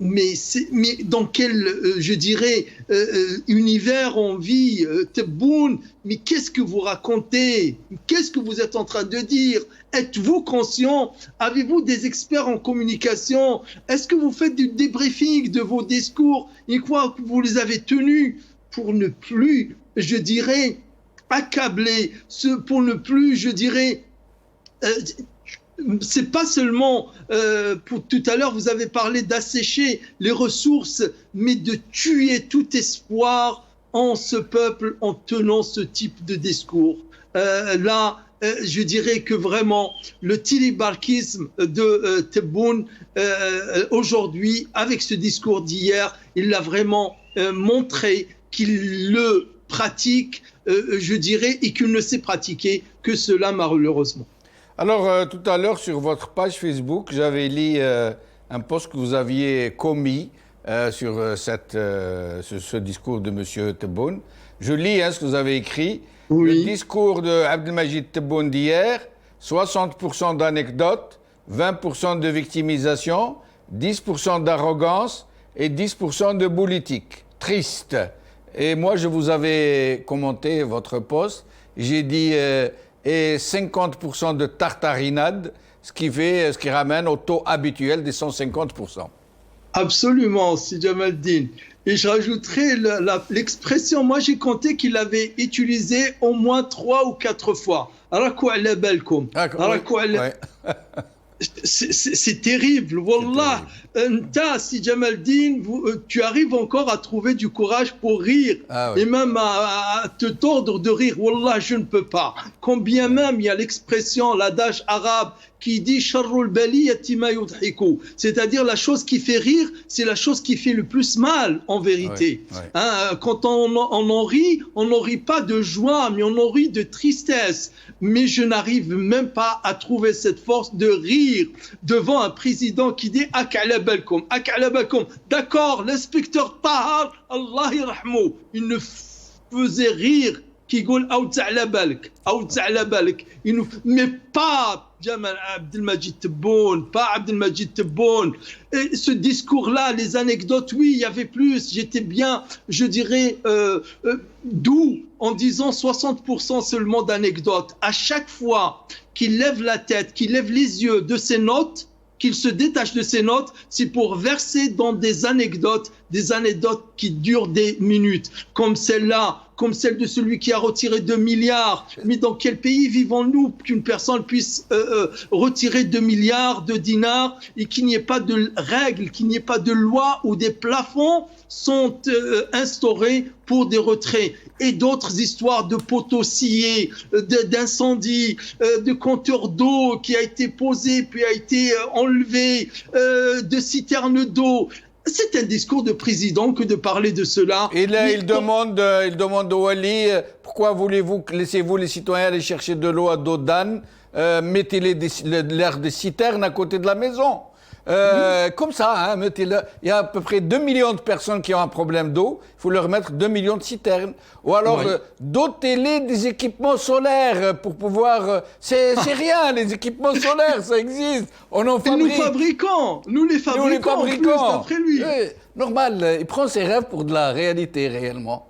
mais dans quel, je dirais, univers on vit, Tebboune, mais qu'est-ce que vous racontez? Qu'est-ce que vous êtes en train de dire? Êtes-vous conscient? Avez-vous des experts en communication? Est-ce que vous faites du débriefing de vos discours une fois que vous les avez tenus pour ne plus, je dirais, accabler, pour ne plus, je dirais, c'est pas seulement, pour tout à l'heure, vous avez parlé d'assécher les ressources, mais de tuer tout espoir en ce peuple en tenant ce type de discours. Je dirais que vraiment, le tilibarkisme de Tebboune, aujourd'hui, avec ce discours d'hier, il l'a vraiment montré qu'il le pratique, je dirais, et qu'il ne sait pratiquer que cela, malheureusement. Alors, tout à l'heure, sur votre page Facebook, j'avais lu un post que vous aviez commis sur ce discours de M. Tebboune. Je lis ce que vous avez écrit. Oui. Le discours de Abdelmajid Tebboune d'hier, 60% d'anecdotes, 20% de victimisation, 10% d'arrogance et 10% de politique. Triste. Et moi, je vous avais commenté votre post. J'ai dit... et 50% de tartarinade, ce qui ramène au taux habituel des 150%. Absolument, si Jamaldine. Et je rajouterai l'expression, moi j'ai compté qu'il avait utilisé au moins 3 ou 4 fois. C'est terrible, wallah. Si Jamaldine, tu arrives encore à trouver du courage pour rire, et même à te tordre de rire, wallah, je ne peux pas. Combien même il y a l'expression, l'adage arabe qui dit sharrul baliyati ma yudhiku, c'est-à-dire la chose qui fait rire, c'est la chose qui fait le plus mal en vérité. Quand on en rit, on n'en rit pas de joie, mais on en rit de tristesse. Mais je n'arrive même pas à trouver cette force de rire devant un président qui dit akalabalkum, akalabalkum. D'accord, l'inspecteur Tahar, Allah yarhamou, il ne faisait rire qui dit mais pas Abdelmajid Tebboune, Et ce discours-là, les anecdotes, oui, il y avait plus. J'étais bien, je dirais, doux en disant 60% seulement d'anecdotes. À chaque fois qu'il lève la tête, qu'il lève les yeux de ses notes, qu'il se détache de ses notes, c'est pour verser dans des anecdotes qui durent des minutes, comme celle-là comme celle de celui qui a retiré 2 milliards. Mais dans quel pays vivons-nous qu'une personne puisse retirer 2 milliards de dinars et qu'il n'y ait pas de règles, qu'il n'y ait pas de loi où des plafonds sont instaurés pour des retraits? Et d'autres histoires de poteaux sciés, d'incendies, de compteurs d'eau qui a été posé puis a été enlevé, de citernes d'eau. C'est un discours de président que de parler de cela. Et là, il demande au Wali, pourquoi laissez-vous les citoyens aller chercher de l'eau à dos d'âne, mettez l'air des citernes à côté de la maison. Comme ça, hein, il y a à peu près 2 millions de personnes qui ont un problème d'eau, il faut leur mettre 2 millions de citernes. Ou alors, dotez-les des équipements solaires pour pouvoir... C'est rien, les équipements solaires, ça existe. On en fabrique. Nous les fabriquons, plus, d'après lui. Normal, il prend ses rêves pour de la réalité, réellement.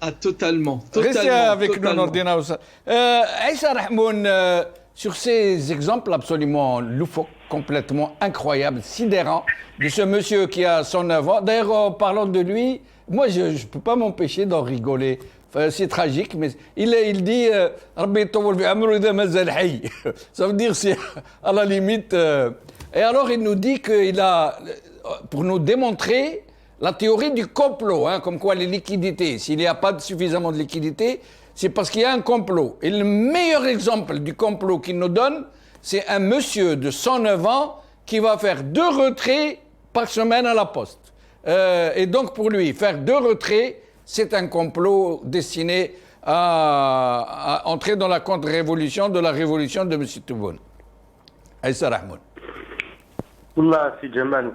Ah, totalement. Restez avec nous, Nordina. Aïssa Rahmoun, sur ces exemples absolument loufoques, complètement incroyables, sidérants, de ce monsieur qui a 109 ans. D'ailleurs, en parlant de lui, moi, je ne peux pas m'empêcher d'en rigoler. Enfin, c'est tragique, mais il dit ça veut dire c'est à la limite. Et alors, il nous dit qu'il a, pour nous démontrer la théorie du complot, hein, comme quoi les liquidités, s'il n'y a pas suffisamment de liquidités, c'est parce qu'il y a un complot. Et le meilleur exemple du complot qu'il nous donne, c'est un monsieur de 109 ans qui va faire 2 retraits par semaine à la poste. Et donc pour lui, faire 2 retraits, c'est un complot destiné à entrer dans la contre-révolution de la révolution de M. Tebboune. Aïssa Rahmoun. Là, c'est Jamal,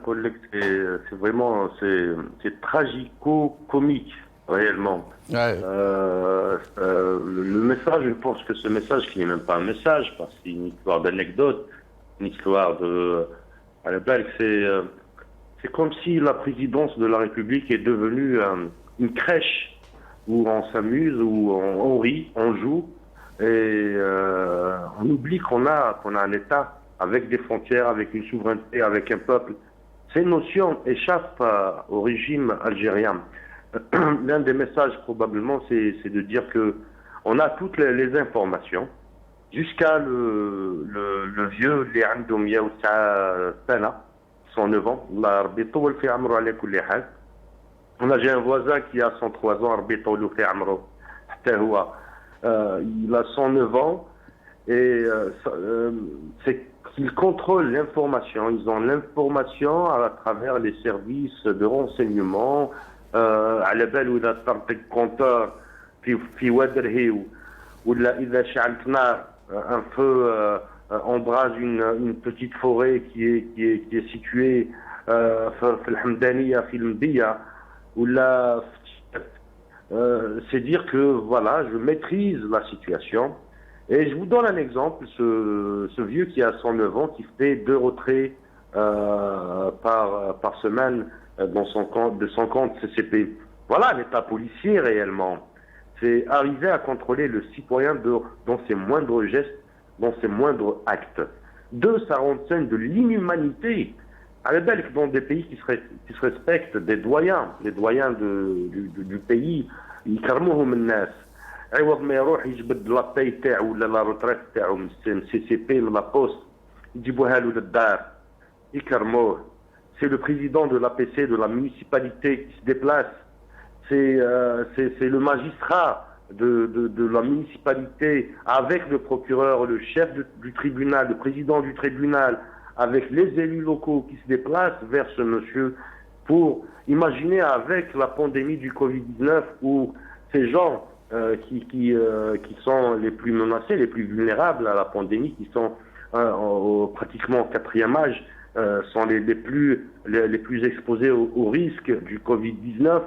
c'est vraiment c'est tragico-comique, réellement. Ouais. Le message, je pense que ce message, qui n'est même pas un message, parce que c'est une histoire d'anecdote, une histoire de... À la blague, c'est comme si la présidence de la République est devenue une crèche où on s'amuse, où on rit, on joue, et on oublie qu'on a un État avec des frontières, avec une souveraineté, avec un peuple. Ces notions échappent au régime algérien. L'un des messages, probablement, c'est de dire que on a toutes les informations, jusqu'à le vieux, les عندهم 109 سنة, 109 ans. Allah ربي يطول في عمره على كل حال. J'ai un voisin qui a 103 ans, ربي يطول في عمره حتى هو. Il a 109 ans et c'est qu'ils contrôlent l'information. Ils ont l'information à travers les services de renseignement. على بالو إذا طرطق كونتور في وادره ولا إذا شعلت نار un feu embrase une petite forêt qui est située في الحمدانية في المدية ولا c'est dire que voilà, je maîtrise la situation. Et je vous donne un exemple, ce vieux qui a 109 ans, qui fait 2 retraits par semaine de son compte CCP. Voilà l'état policier réellement. C'est arriver à contrôler le citoyen dans ses moindres gestes, dans ses moindres actes. 2, ça renseigne de l'inhumanité. À la belle, dans des pays qui se respectent, des doyens du pays, ils karmouhum الناس. عوض ما يروح يجبد لاباي تاعو ولا لا روتريت تاعو من سي سي بي من لا بوست يجيبوها له للدار يكرموه. C'est le président de l'APC, de la municipalité qui se déplace. C'est le magistrat de la municipalité avec le procureur, le chef du tribunal, le président du tribunal, avec les élus locaux qui se déplacent vers ce monsieur pour imaginer avec la pandémie du Covid-19 où ces gens qui sont les plus menacés, les plus vulnérables à la pandémie, qui sont pratiquement au 4e âge, sont les plus exposés au risque du Covid-19.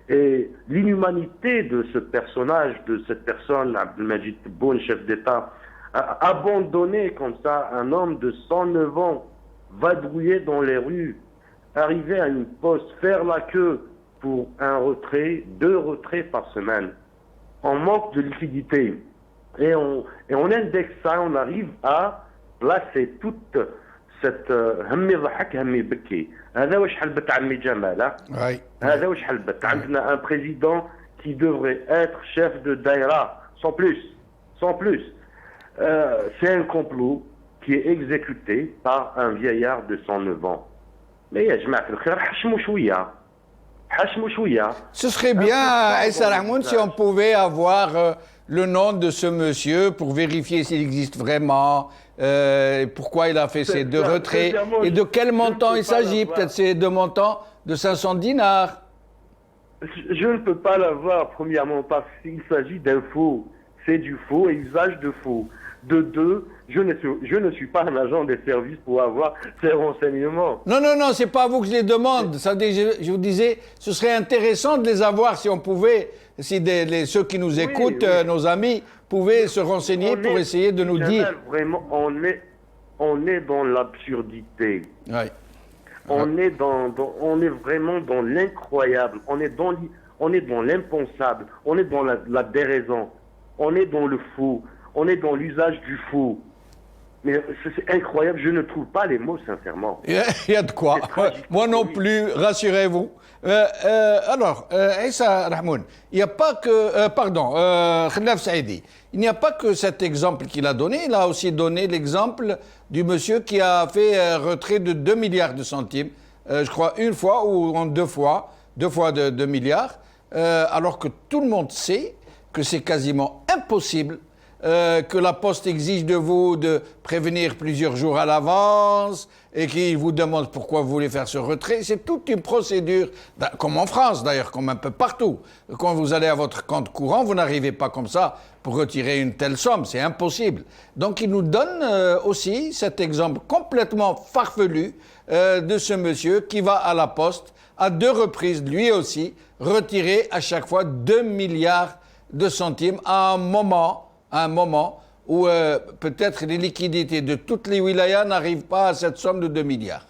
Et l'inhumanité de ce personnage, de cette personne, Abdelmajid Tebboune, chef d'État, abandonner comme ça un homme de 109 ans, vadrouiller dans les rues, arriver à une poste, faire la queue pour un retrait, 2 retraits par semaine. On manque de liquidité. Et on indexe ça, on arrive à placer toute cette همي ضحك همي بكي. هذا واش حلبت عمي جمال. هذا واش حلبت. عندنا un président qui devrait être chef de daïra, sans plus. Sans plus. C'est un complot qui est exécuté par un vieillard de 109 ans. Mais ya jamaat al-khir, hachmou chouïa. Hachmou chouïa. Ce serait bien, Issa Rahmoun, si on pouvait avoir le nom de ce monsieur pour vérifier s'il existe vraiment, pourquoi il a fait ces deux retraits et de quel montant il s'agit. Peut-être ces deux montants de 500 dinars. Je ne peux pas l'avoir, premièrement, parce qu'il s'agit d'un faux. C'est du faux et usage de faux. De deux, je ne suis pas un agent des services pour avoir ces renseignements. Non, non, non, c'est pas à vous que je les demande. Ça, je vous disais, ce serait intéressant de les avoir si on pouvait, si ceux qui nous écoutent, nos amis, pouvaient se renseigner pour essayer de nous dire. Vraiment, on est dans l'absurdité. Oui. On est vraiment dans l'incroyable. On est dans l'impensable. On est dans la déraison. On est dans le faux. On est dans l'usage du faux. Mais c'est incroyable, je ne trouve pas les mots, sincèrement. Il y a de quoi. Moi non plus, rassurez-vous. Alors, Issa Rahmoun, il n'y a pas que... Khnaf Saïdi, il n'y a pas que cet exemple qu'il a donné, il a aussi donné l'exemple du monsieur qui a fait retrait de 2 milliards de centimes, je crois une fois ou en deux fois de 2 milliards, alors que tout le monde sait que c'est quasiment impossible, que la Poste exige de vous de prévenir plusieurs jours à l'avance et qu'il vous demande pourquoi vous voulez faire ce retrait. C'est toute une procédure, comme en France d'ailleurs, comme un peu partout. Quand vous allez à votre compte courant, vous n'arrivez pas comme ça pour retirer une telle somme, c'est impossible. Donc il nous donne aussi cet exemple complètement farfelu de ce monsieur qui va à la Poste à 2 reprises, lui aussi, retirer à chaque fois 2 milliards de centimes à un moment où peut-être les liquidités de toutes les wilayas n'arrivent pas à cette somme de 2 milliards.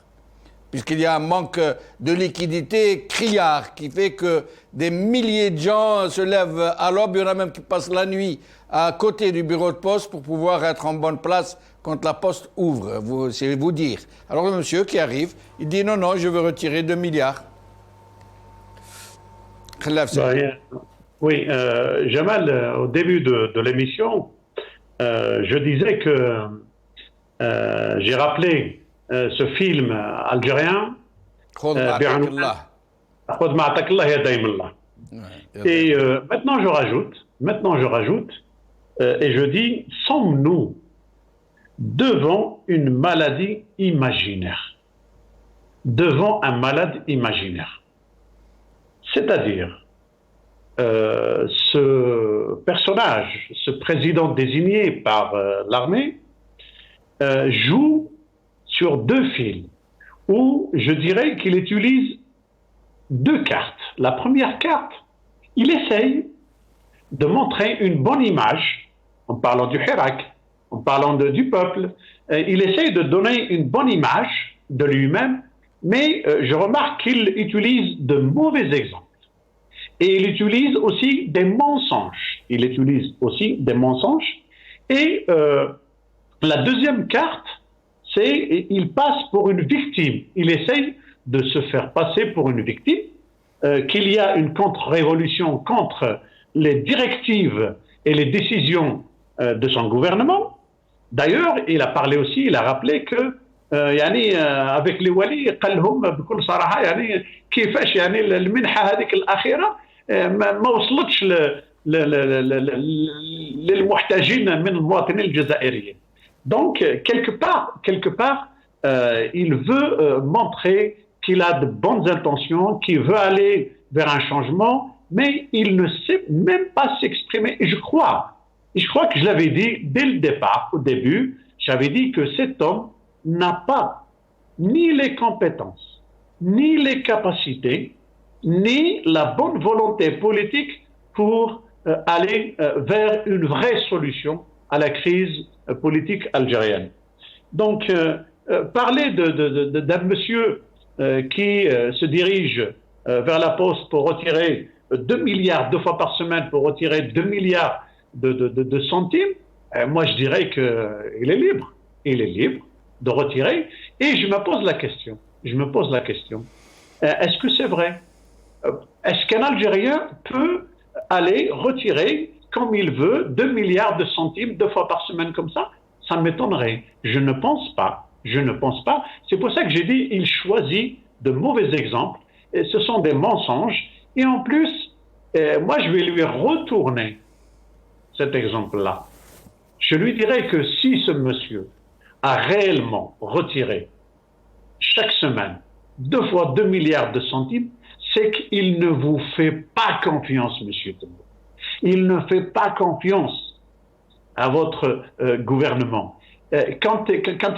Puisqu'il y a un manque de liquidités criard qui fait que des milliers de gens se lèvent à l'aube, il y en a même qui passent la nuit à côté du bureau de poste pour pouvoir être en bonne place quand la poste ouvre, c'est vous dire. Alors le monsieur qui arrive, il dit non, je veux retirer 2 milliards. Oui, Jamal, au début de l'émission, je disais que j'ai rappelé ce film algérien et maintenant je rajoute et je dis, sommes-nous devant une maladie imaginaire, devant un malade imaginaire, c'est-à-dire ce personnage, ce président désigné par l'armée, joue sur 2 fils, où je dirais qu'il utilise 2 cartes. La première carte, il essaye de montrer une bonne image, en parlant du Hirak, en parlant du peuple, il essaye de donner une bonne image de lui-même, mais je remarque qu'il utilise de mauvais exemples. Et il utilise aussi des mensonges. Et la deuxième carte, c'est il passe pour une victime. Il essaye de se faire passer pour une victime, qu'il y a une contre-révolution contre les directives et les décisions de son gouvernement. D'ailleurs, il a parlé aussi, il a rappelé que avec les wali, قال لهم بكل صراحة كيفاش المنحة هذيك الأخيرة ما وصلتش للمحتاجين من المواطنين الجزائريين. Donc, quelque part, il veut montrer qu'il a de bonnes intentions, qu'il veut aller vers un changement, mais il ne sait même pas s'exprimer. Et je crois que je l'avais dit dès le départ, au début, j'avais dit que cet homme n'a pas ni les compétences, ni les capacités, ni la bonne volonté politique pour aller vers une vraie solution à la crise politique algérienne. Donc, parler d'un monsieur qui se dirige vers la Poste pour retirer 2 milliards 2 fois par semaine, pour retirer 2 milliards de centimes, moi je dirais qu'il est libre. Il est libre de retirer. Et je me pose la question, est-ce que c'est vrai? Est-ce qu'un Algérien peut aller retirer, comme il veut, 2 milliards de centimes 2 fois par semaine comme ça m'étonnerait. Je ne pense pas. C'est pour ça que j'ai dit, il choisit de mauvais exemples. Et ce sont des mensonges. Et en plus, moi, je vais lui retourner cet exemple-là. Je lui dirais que si ce monsieur a réellement retiré chaque semaine 2 fois 2 milliards de centimes, c'est qu'il ne vous fait pas confiance, monsieur Tebboune. Il ne fait pas confiance à votre gouvernement. Quand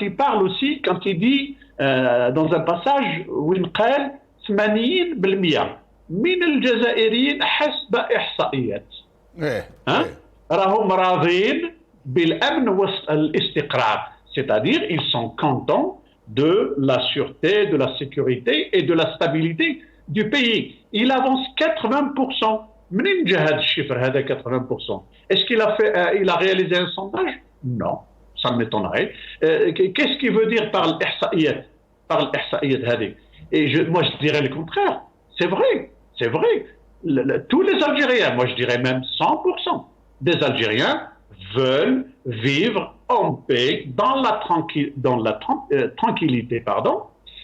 il parle aussi, quand il dit dans un passage, وين قال 80% من الجزائريين حسب إحصائيات راهم راضين بالأمن والاستقرار, c'est-à-dire ils sont contents de la sûreté, de la sécurité et de la stabilité du pays. Il avance 80%. منين جا هذا الشفر هذا 80%? Est-ce qu'il a réalisé un sondage? Non, ça m'étonnerait. Qu'est-ce qu'il veut dire par l'ihsaïyat? Et moi je dirais le contraire. C'est vrai. Tous les Algériens, moi je dirais même 100% des Algériens veulent vivre en paix, dans la tranquillité, pardon.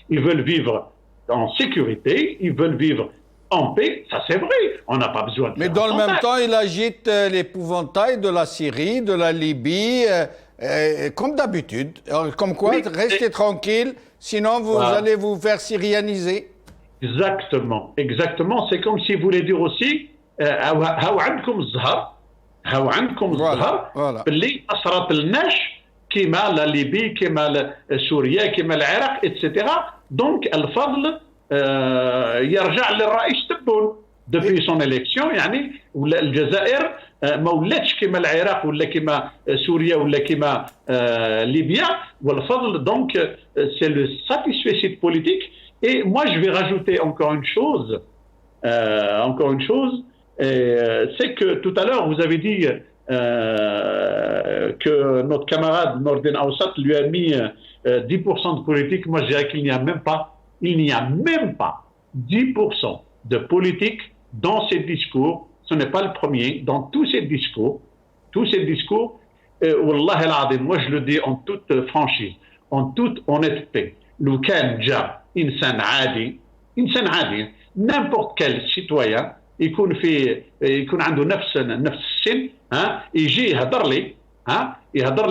Ils veulent vivre en sécurité, ils veulent vivre en paix, ça c'est vrai, on n'a pas besoin de... Mais dans le même temps, il agite l'épouvantail de la Syrie, de la Libye, comme d'habitude. Comme quoi, restez tranquille, sinon vous allez vous faire syrianiser. Exactement. C'est comme s'il voulait dire aussi, هاو عندكم الزهر اللي أثرت لناش كما لا ليبي كما سوريا كما العراق etc. Donc الفضل يرجع للرئيس تبون depuis son élection. يعني الجزائر ما ولاتش كما العراق ولا كما سوريا ولا كما ليبيا, والفضل donc c'est le satisfecit politique. Et moi je vais rajouter encore une chose, c'est que tout à l'heure vous avez dit que notre camarade Nordin Aoussat lui a mis 10% de politique. Moi je dirais qu'il n'y a même pas 10% de politique dans ces discours. Ce n'est pas le premier. Dans tous ces discours, Wallah al-Adim, moi je le dis en toute franchise, en toute honnêteté, لو كان جا إنسان عادي, n'importe quel citoyen يكون عنده نفس السن, يجي يهضر لي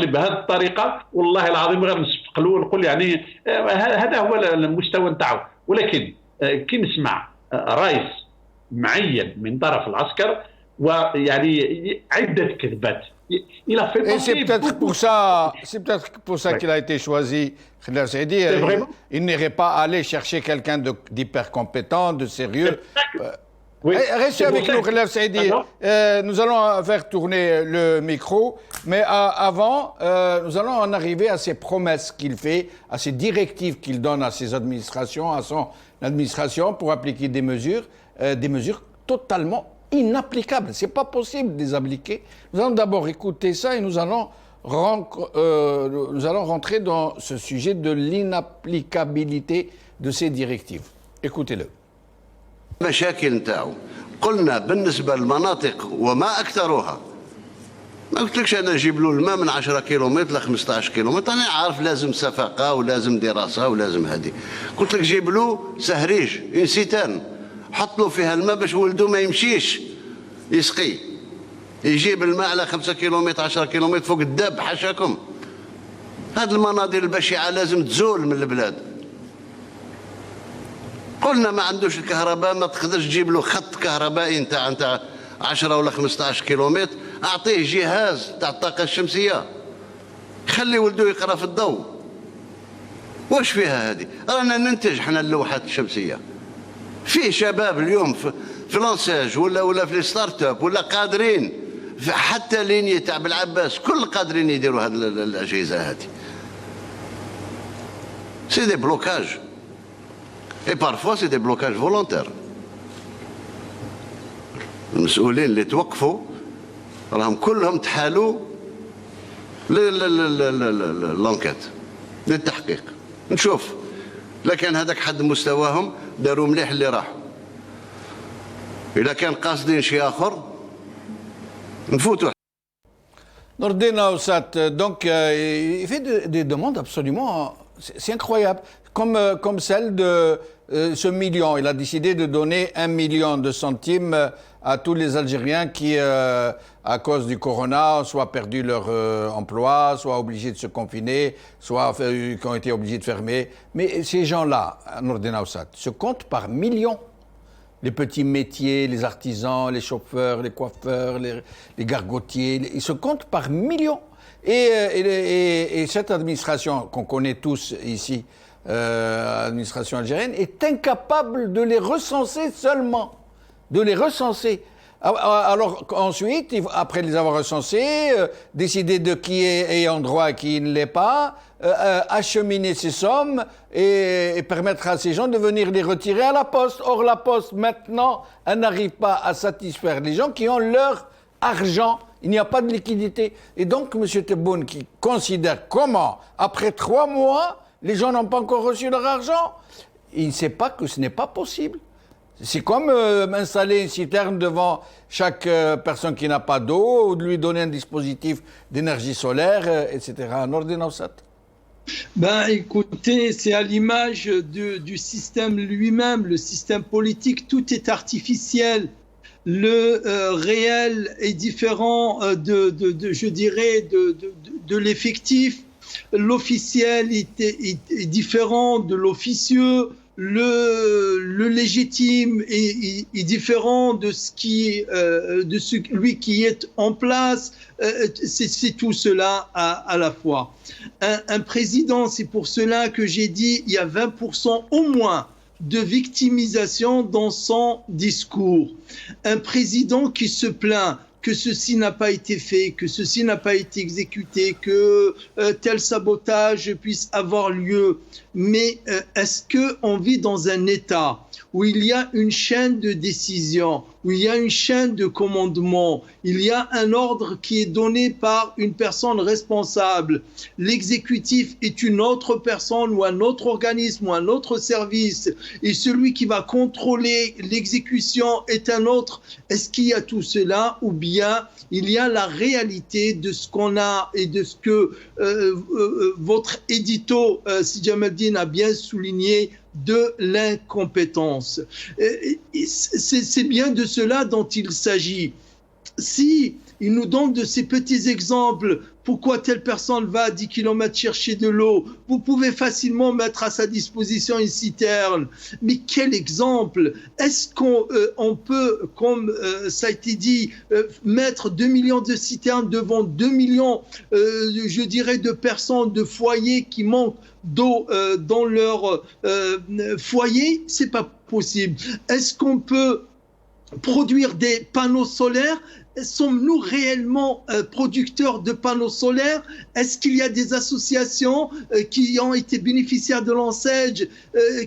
بهذه الطريقه, والله العظيم غير نصفق له ونقول يعني هذا هو المستوى نتاعو. ولكن كي نسمع رئيس معين من طرف العسكر ويعني عده كذبات, il a fait et c'est peut-être pour ça qu'il a été choisi, Khalil Saidi. Il n'irait pas aller chercher quelqu'un d'hyper compétent, de sérieux. Oui, restez avec nous, Khalil Saidi. Nous allons faire tourner le micro, mais avant, nous allons en arriver à ces promesses qu'il fait, à ces directives qu'il donne à ses administrations, à son administration pour appliquer des mesures totalement inapplicables. Ce n'est pas possible de les appliquer. Nous allons d'abord écouter ça et nous allons rentrer dans ce sujet de l'inapplicabilité de ces directives. Écoutez-le. المشاكل نتاعو قلنا بالنسبة للمناطق وما أكثرها, ما قلتلكش أنا نجيب له الماء من 10 كيلومتر ل 15 كيلومتر, أنا عارف لازم صفقة ولازم دراسة ولازم هذه. قلت لك جيب له سهريج انسيتان, حط له فيها الماء باش ولده ما يمشيش يسقي, يجيب الماء على 5 كيلومتر 10 كيلومتر فوق الداب حاشاكم. هذه المناظر البشعة لازم تزول من البلاد. قلنا ما عندوش الكهرباء, ما تقدرش تجيب له خط كهربائي نتاع 10 ولا 15 كيلومتر, اعطيه جهاز تاع الطاقه الشمسيه, خلي ولده يقرا في الضوء. واش فيها هذه؟ رانا ننتج حنا اللوحات الشمسيه. فيه شباب اليوم في لانساج ولا في الستارت اب ولا قادرين, حتى ليني تاع بالعباس كل قادرين يديروا هذه الاجهزه هذه. سي دي بلوكاج. Et parfois c'est des blocages volontaires. المسؤولين اللي توقفوا راهم كلهم تحالوا للانكيت للتحقيق. نشوف إذا كان هذاك حد مستواهم داروا مليح اللي راحوا. إذا كان قاصدين شيء آخر نفوتوا. Nordin Aoussat, donc il fait des demandes absolument, c'est incroyable, comme celle de ce million. Il a décidé de donner 1 million de centimes à tous les Algériens qui, à cause du corona, soit perdu leur emploi, soit obligés de se confiner, soit qui ont été obligés de fermer. Mais ces gens-là, Nordin Aoussat, se comptent par millions. Les petits métiers, les artisans, les chauffeurs, les coiffeurs, les gargotiers, ils se comptent par millions. Et cette administration qu'on connaît tous ici, l'administration algérienne, est incapable de les recenser seulement. De les recenser. Alors ensuite, après les avoir recensés, décider de qui est ayant droit et qui ne l'est pas, acheminer ces sommes et permettre à ces gens de venir les retirer à la poste. Or, la poste, maintenant, elle n'arrive pas à satisfaire les gens qui ont leur argent. Il n'y a pas de liquidité. Et donc, M. Tebboune, qui considère comment, après 3 mois, les gens n'ont pas encore reçu leur argent, il ne sait pas que ce n'est pas possible. C'est comme installer une citerne devant chaque personne qui n'a pas d'eau, ou de lui donner un dispositif d'énergie solaire, etc. Nordin Aoussat. Ben, écoutez, c'est à l'image du système lui-même, le système politique, tout est artificiel. Le réel est différent je dirais, de l'effectif. L'officiel est différent de l'officieux. Le légitime est différent de celui qui est en place. C'est tout cela à la fois. Un président, c'est pour cela que j'ai dit, il y a 20% au moins de victimisation dans son discours. Un président qui se plaint que ceci n'a pas été fait, que ceci n'a pas été exécuté, que tel sabotage puisse avoir lieu. Mais est-ce qu'on vit dans un État où il y a une chaîne de décision, où il y a une chaîne de commandement, il y a un ordre qui est donné par une personne responsable. L'exécutif est une autre personne ou un autre organisme ou un autre service, et celui qui va contrôler l'exécution est un autre. Est-ce qu'il y a tout cela, ou bien il y a la réalité de ce qu'on a et de ce que votre édito, Sidi Ahmeddine, a bien souligné, de l'incompétence. C'est bien de cela dont il s'agit. Si il nous donne de ces petits exemples, pourquoi telle personne va à 10 km chercher de l'eau, vous pouvez facilement mettre à sa disposition une citerne. Mais quel exemple? Est-ce qu'on peut, comme ça a été dit, mettre 2 millions de citernes devant 2 millions, je dirais, de personnes, de foyers qui manquent d'eau dans leur foyer? C'est pas possible. Est-ce qu'on peut produire des panneaux solaires? Sommes-nous réellement producteurs de panneaux solaires? Est-ce qu'il y a des associations qui ont été bénéficiaires de l'ANSEJ,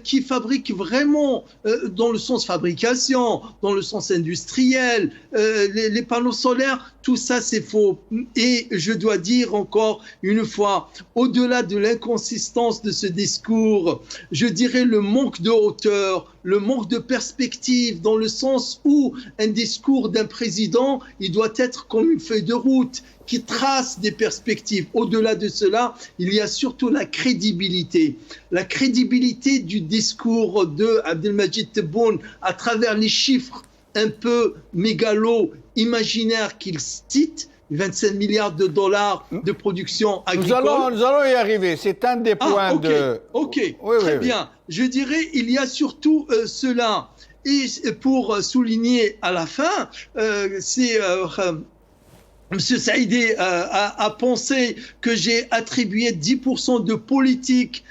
qui fabriquent vraiment, dans le sens fabrication, dans le sens industriel, les panneaux solaires? Tout ça, c'est faux. Et je dois dire encore une fois, au-delà de l'inconsistance de ce discours, je dirais le manque de hauteur, le manque de perspective, dans le sens où un discours d'un président, il doit être comme une feuille de route qui trace des perspectives. Au-delà de cela, il y a surtout la crédibilité. La crédibilité du discours de Abdelmadjid Tebboune à travers les chiffres un peu mégalos, imaginaires qu'il cite, 25 milliards de dollars de production agricole. Nous allons y arriver. C'est un des points de... Ok, très bien. Je dirais, il y a surtout cela. Et pour souligner à la fin, c'est... M. Saïdé a pensé que j'ai attribué 10% de politique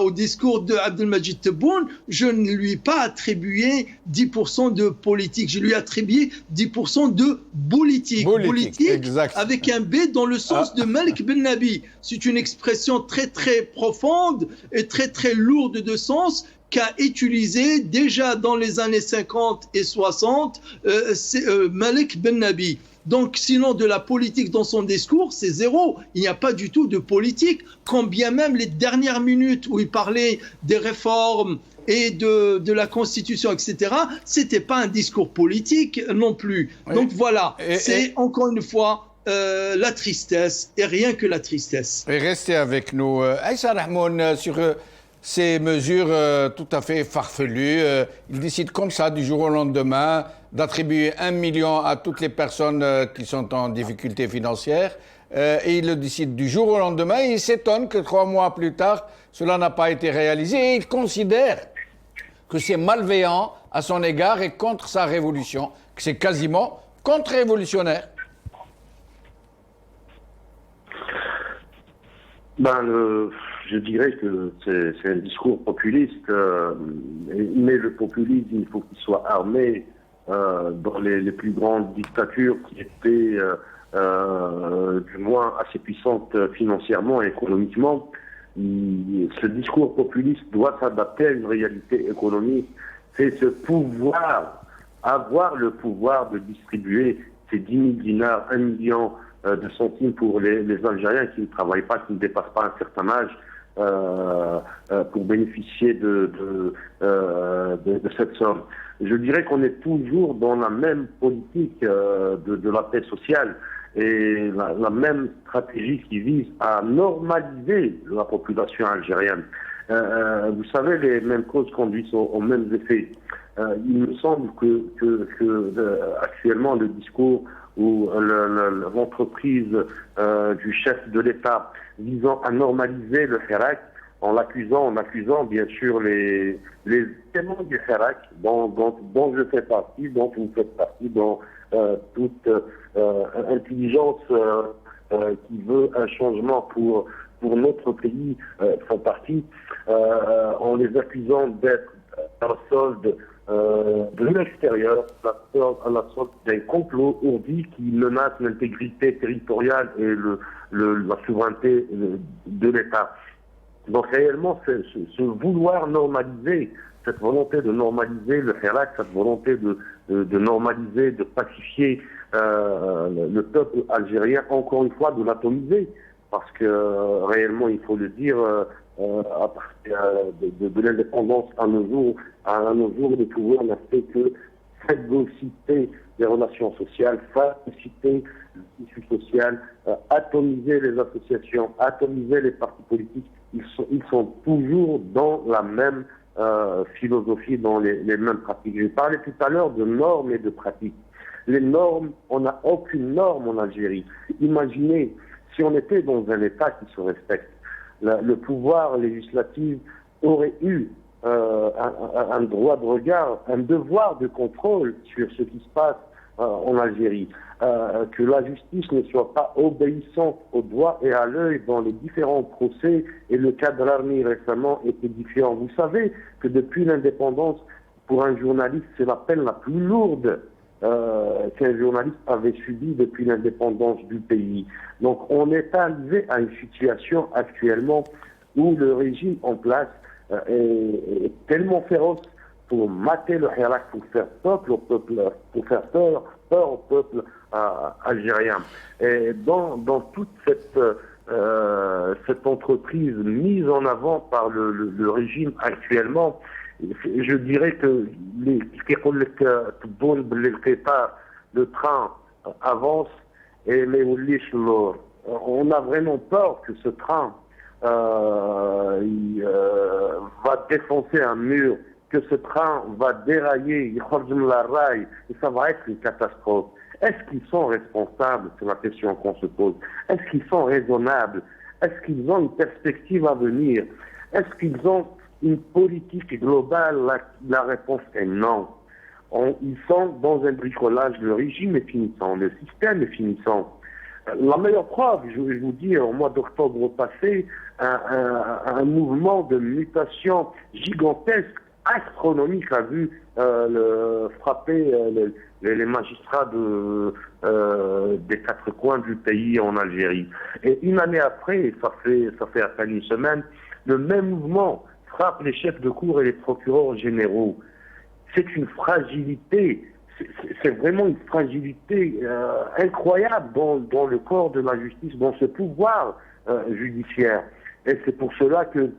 au discours de Abdelmadjid Tebboune. Je ne lui ai pas attribué 10% de politique, je lui ai attribué 10% de politique. Politique avec un B dans le sens de Malik Ben Nabi. C'est une expression très très profonde et très très lourde de sens qu'a utilisé déjà dans les années 50 et 60 Malik Ben Nabi. Donc, sinon, de la politique dans son discours, c'est zéro. Il n'y a pas du tout de politique, quand bien même les dernières minutes où il parlait des réformes et de la Constitution, etc., c'était pas un discours politique non plus. Oui. Donc voilà, Et c'est encore une fois la tristesse, et rien que la tristesse. Et restez avec nous. Aïssa Rahmoun, sur ces mesures tout à fait farfelues, il décide comme ça, du jour au lendemain, d'attribuer 1 million à toutes les personnes qui sont en difficulté financière. Et il le décide du jour au lendemain. Et il s'étonne que 3 mois plus tard, cela n'a pas été réalisé. Et il considère que c'est malveillant à son égard et contre sa révolution, que c'est quasiment contre-révolutionnaire. Je dirais que c'est un discours populiste, mais le populisme, il faut qu'il soit armé dans les plus grandes dictatures qui étaient du moins assez puissantes financièrement et économiquement. Ce discours populiste doit s'adapter à une réalité économique. C'est ce pouvoir, avoir le pouvoir de distribuer ces 10 000 dinars, 1 million de centimes pour les Algériens qui ne travaillent pas, qui ne dépassent pas un certain âge, pour bénéficier de cette somme. Je dirais qu'on est toujours dans la même politique de la paix sociale et la même stratégie qui vise à normaliser la population algérienne. Vous savez, les mêmes causes conduisent aux mêmes effets. Il me semble que actuellement le discours ou l'entreprise du chef de l'État visant à normaliser le Hirak, en accusant bien sûr les témoins du Hirak dont je fais partie, dont vous faites partie, dont toute intelligence qui veut un changement pour notre pays font partie, en les accusant d'être à la solde de l'extérieur, à la solde d'un complot ourdi qui menace l'intégrité territoriale et la souveraineté de l'État. Donc réellement, ce vouloir normaliser, cette volonté de normaliser le Hirak, cette volonté de normaliser, de pacifier le peuple algérien, encore une fois, de l'atomiser, parce que réellement, il faut le dire, à partir de l'indépendance à nos jours, le pouvoir n'a fait que phagocyter les relations sociales, phagocyter le tissu social, atomiser les associations, atomiser les partis politiques. Ils sont toujours dans la même philosophie, dans les mêmes pratiques. Je parlais tout à l'heure de normes et de pratiques. Les normes, on n'a aucune norme en Algérie. Imaginez, si on était dans un État qui se respecte, le pouvoir législatif aurait eu un droit de regard, un devoir de contrôle sur ce qui se passe en Algérie, que la justice ne soit pas obéissante au doigt et à l'œil dans les différents procès, et le cas de l'armée récemment était différent. Vous savez que depuis l'indépendance, pour un journaliste, c'est la peine la plus lourde qu'un journaliste avait subi depuis l'indépendance du pays. Donc on est arrivé à une situation actuellement où le régime en place est tellement féroce pour mater le Hirak, pour faire peur pour faire peur au peuple algérien. Et dans toute cette entreprise mise en avant par le régime actuellement, je dirais que le train avance et on a vraiment peur que ce train va défoncer un mur, que ce train va dérailler, et ça va être une catastrophe. Est-ce qu'ils sont responsables? C'est la question qu'on se pose. Est-ce qu'ils sont raisonnables? Est-ce qu'ils ont une perspective à venir? Est-ce qu'ils ont une politique globale? La réponse est non. Ils sont dans un bricolage. Le régime est finissant, le système est finissant. La meilleure preuve, je vais vous dire, au mois d'octobre passé, un mouvement de mutation gigantesque, astronomique, a vu frapper les magistrats des 4 coins du pays en Algérie. Et une année après, ça fait à peine une semaine, le même mouvement frappe les chefs de cour et les procureurs généraux. C'est une fragilité, c'est vraiment une fragilité incroyable dans le corps de la justice, dans ce pouvoir judiciaire. Et c'est pour cela que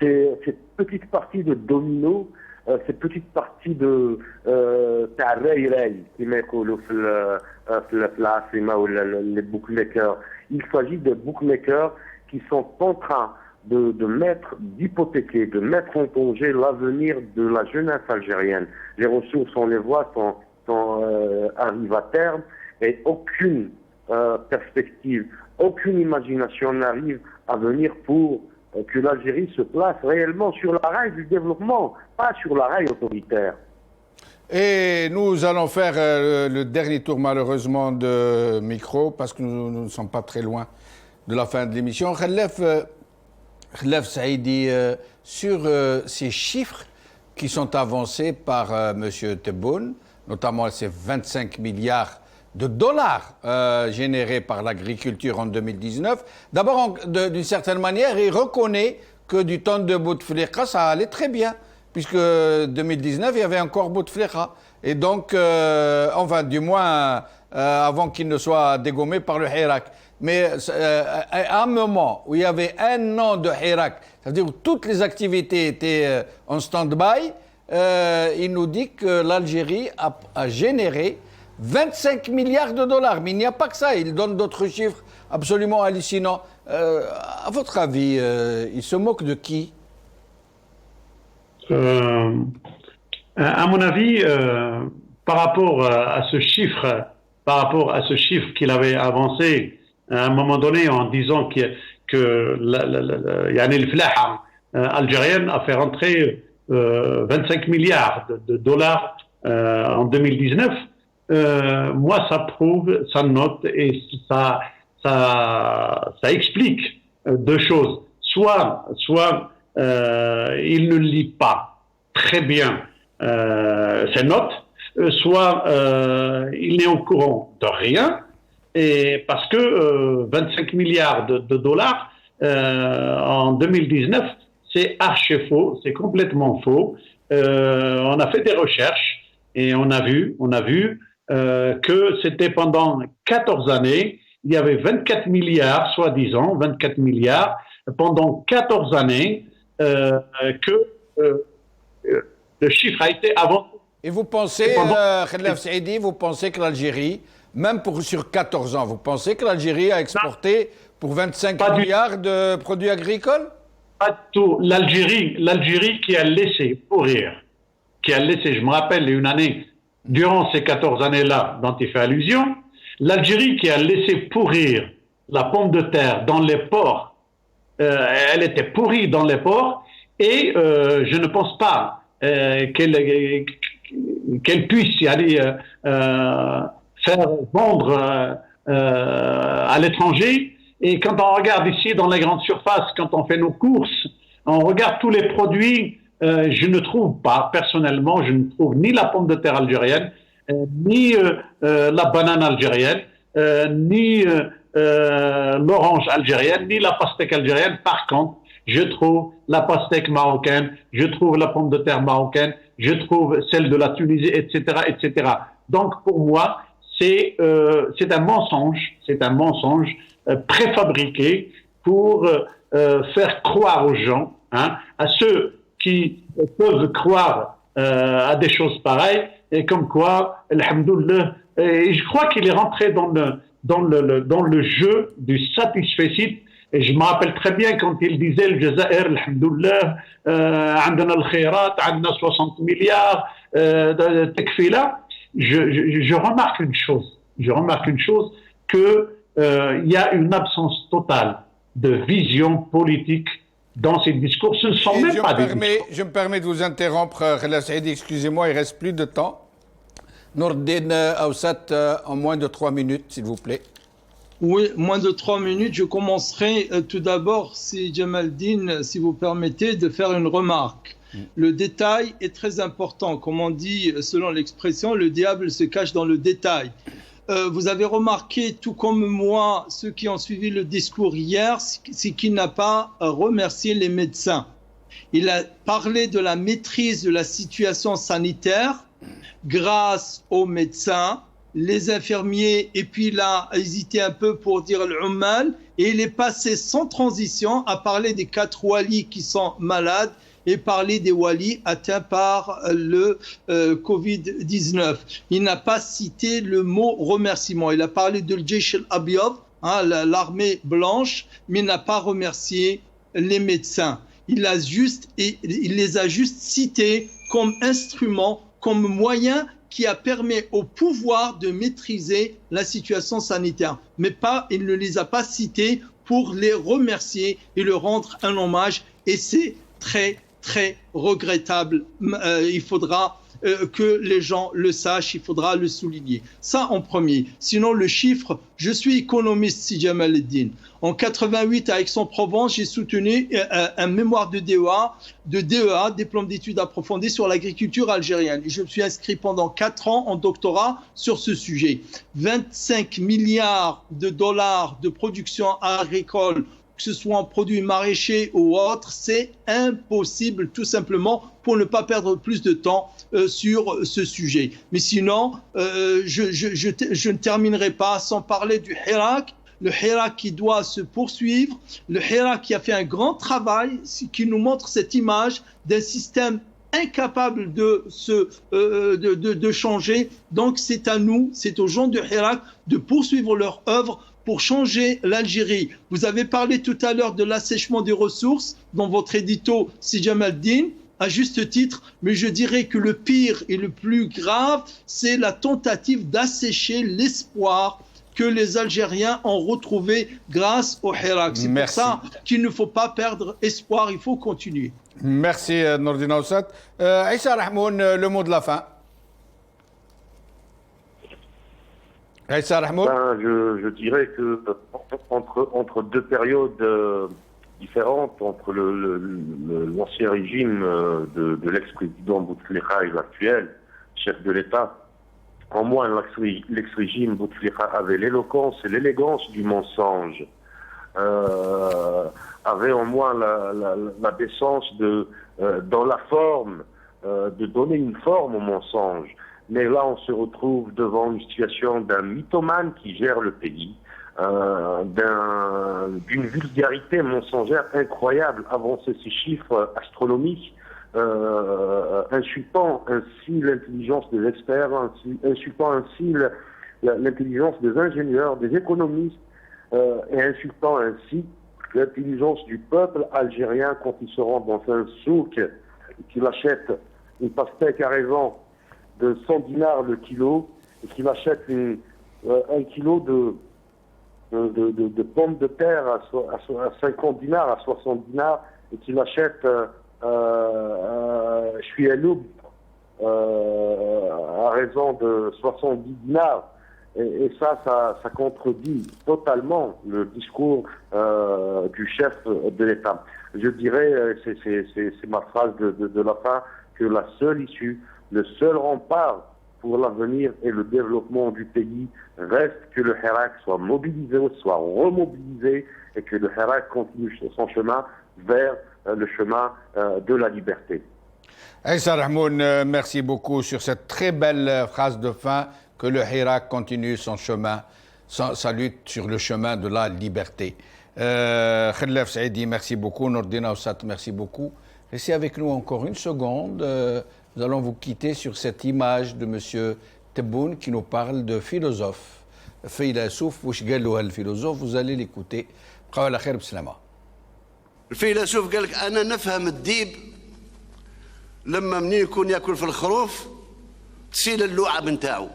cette petite partie de domino, cette petite partie de les bookmakers. Il s'agit de bookmakers qui sont en train d'hypothéquer, de mettre en danger l'avenir de la jeunesse algérienne. Les ressources, on les voit, arrivent à terme et aucune perspective, aucune imagination n'arrive à venir pour que l'Algérie se place réellement sur la rail du développement, pas sur la rail autoritaire. Et nous allons faire le dernier tour, malheureusement, de micro, parce que nous ne sommes pas très loin de la fin de l'émission. Khalef Saïdi, sur ces chiffres qui sont avancés par M. Tebboune, notamment ces 25 milliards de dollars générés par l'agriculture en 2019. D'abord, d'une certaine manière, il reconnaît que du temps de Bouteflika, ça allait très bien, puisque 2019, il y avait encore Bouteflika. Et donc, enfin, du moins, avant qu'il ne soit dégommé par le Hirak. Mais à un moment où il y avait un an de Hirak, c'est-à-dire où toutes les activités étaient en stand-by, il nous dit que l'Algérie a généré 25 milliards de dollars. Mais il n'y a pas que ça, il donne d'autres chiffres absolument hallucinants. À votre avis, il se moque de qui? À mon avis, par rapport à ce chiffre qu'il avait avancé à un moment donné en disant que le flaha algérienne a fait rentrer 25 milliards de dollars en 2019, moi ça prouve, ça note et ça explique deux choses. Soit il ne lit pas très bien ses notes, soit il n'est au courant de rien, et parce que 25 milliards de dollars en 2019, c'est archi faux, c'est complètement faux. On a fait des recherches et on a vu que c'était pendant 14 années, il y avait 24 milliards, soi-disant, 24 milliards, pendant 14 années, que le chiffre a été avancé. Et vous pensez, Khalef Saïdi, vous pensez que l'Algérie, même sur 14 ans, vous pensez que l'Algérie a exporté pour 25 milliards de produits agricoles? Pas du tout. L'Algérie qui a laissé pourrir, je me rappelle une année, durant ces 14 années-là dont il fait allusion, l'Algérie qui a laissé pourrir la pomme de terre dans les ports, elle était pourrie dans les ports, et je ne pense pas qu'elle puisse y aller faire vendre à l'étranger. Et quand on regarde ici dans les grandes surfaces, quand on fait nos courses, on regarde tous les produits, je ne trouve pas, personnellement, je ne trouve ni la pomme de terre algérienne, ni la banane algérienne, ni l'orange algérienne, ni la pastèque algérienne. Par contre, je trouve la pastèque marocaine, je trouve la pomme de terre marocaine, je trouve celle de la Tunisie, etc., etc. Donc, pour moi, c'est un mensonge préfabriqué pour faire croire aux gens, à ceux qui peuvent croire à des choses pareilles, et comme quoi, alhamdoulilah, et je crois qu'il est rentré dans le jeu du satisfecit. Et je me rappelle très bien quand il disait le Jazair, alhamdoulilah, عندنا الخيرات, عندنا 60 milliards, takfila. Je remarque une chose, que il y a une absence totale de vision politique dans ces discours. Ce ne sont même pas des discours. Je me permets de vous interrompre, Khalef Saïdi, excusez-moi, il reste plus de temps. Nourdine Aoussat, en moins de 3 minutes, s'il vous plaît. Oui, moins de 3 minutes. Je commencerai tout d'abord, si Jamaldine, si vous permettez, de faire une remarque. Le détail est très important. Comme on dit, selon l'expression, le diable se cache dans le détail. Vous avez remarqué, tout comme moi, ceux qui ont suivi le discours hier, c'est qu'il n'a pas remercié les médecins. Il a parlé de la maîtrise de la situation sanitaire grâce aux médecins, les infirmiers, et puis il a hésité un peu pour dire l'ummal, et il est passé sans transition à parler des 4 walis qui sont malades et parler des walis atteints par le Covid-19. Il n'a pas cité le mot remerciement. Il a parlé de l'Jaysh al-Abyad, l'armée blanche, mais il n'a pas remercié les médecins. Il les a juste cités comme instrument, comme moyen qui a permis au pouvoir de maîtriser la situation sanitaire. Mais il ne les a pas cités pour les remercier et leur rendre un hommage. Et c'est très, très regrettable. Il faudra que les gens le sachent, il faudra le souligner. Ça en premier. Sinon, le chiffre, je suis économiste, si Jamal Eddin. En 88, à Aix-en-Provence, j'ai soutenu un mémoire de DEA, diplôme d'études approfondies sur l'agriculture algérienne. Et je me suis inscrit pendant 4 ans en doctorat sur ce sujet. 25 milliards de dollars de production agricole, que ce soit en produits maraîchers ou autres, c'est impossible tout simplement pour ne pas perdre plus de temps sur ce sujet. Mais sinon, je ne terminerai pas sans parler du Hirak. Le Hirak qui doit se poursuivre, le Hirak qui a fait un grand travail, qui nous montre cette image d'un système incapable de changer. Donc c'est à nous, c'est aux gens du Hirak de poursuivre leur œuvre pour changer l'Algérie. Vous avez parlé tout à l'heure de l'assèchement des ressources dans votre édito, Si Jamal Eddin, à juste titre, mais je dirais que le pire et le plus grave, c'est la tentative d'assécher l'espoir que les Algériens ont retrouvé grâce au Hirak. C'est pour ça qu'il ne faut pas perdre espoir, il faut continuer. Merci Nordin Aoussat. Aïssa Rahmoun, le mot de la fin. Aïssa Rahmoun. Je dirais que entre 2 périodes différentes, entre l'ancien régime de l'ex-président Bouteflika et l'actuel chef de l'État, en moins l'ex-régime Bouteflika avait l'éloquence et l'élégance du mensonge, avait en moins la décence dans la forme, de donner une forme au mensonge. Mais là, on se retrouve devant une situation d'un mythomane qui gère le pays, d'une vulgarité mensongère incroyable, avancer ces chiffres astronomiques, insultant ainsi l'intelligence des experts, insultant ainsi l'intelligence des ingénieurs, des économistes, et insultant ainsi l'intelligence du peuple algérien quand il se rend dans un souk, qu'il achète une pastèque à raisin de 100 dinars le kilo, et qu'il achète 1 kilo de pommes de terre à 50 dinars, à 60 dinars, et qu'il achète chouialoub à raison de 70 dinars. Et ça contredit totalement le discours du chef de l'État. Je dirais, c'est ma phrase de la fin, que la seule issue, le seul rempart pour l'avenir et le développement du pays reste que le Hirak soit mobilisé, soit remobilisé, et que le Hirak continue son chemin vers le chemin de la liberté. Aïssa Rahmoun, merci beaucoup sur cette très belle phrase de fin, que le Hirak continue son chemin, sa lutte sur le chemin de la liberté. Khelef Saïdi, merci beaucoup. Nordin Aoussat, merci beaucoup. Restez avec nous encore une seconde. Nous allons vous quitter sur cette image de M. Tebboune qui nous parle de philosophe. Philosophe, le philosophe, vous allez l'écouter. الفيلسوف قال لك انا نفهم الديب لما منين يكون ياكل في الخروف تسيل اللعاب نتاعو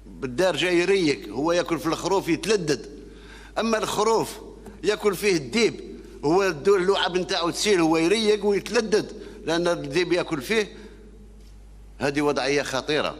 بالدار جاي يريق هو ياكل في الخروف يتلدد اما الخروف ياكل فيه الديب هو اللعاب نتاعو تسيل هو يريق ويتلدد لان الديب ياكل فيه. هذه وضعيه خطيره.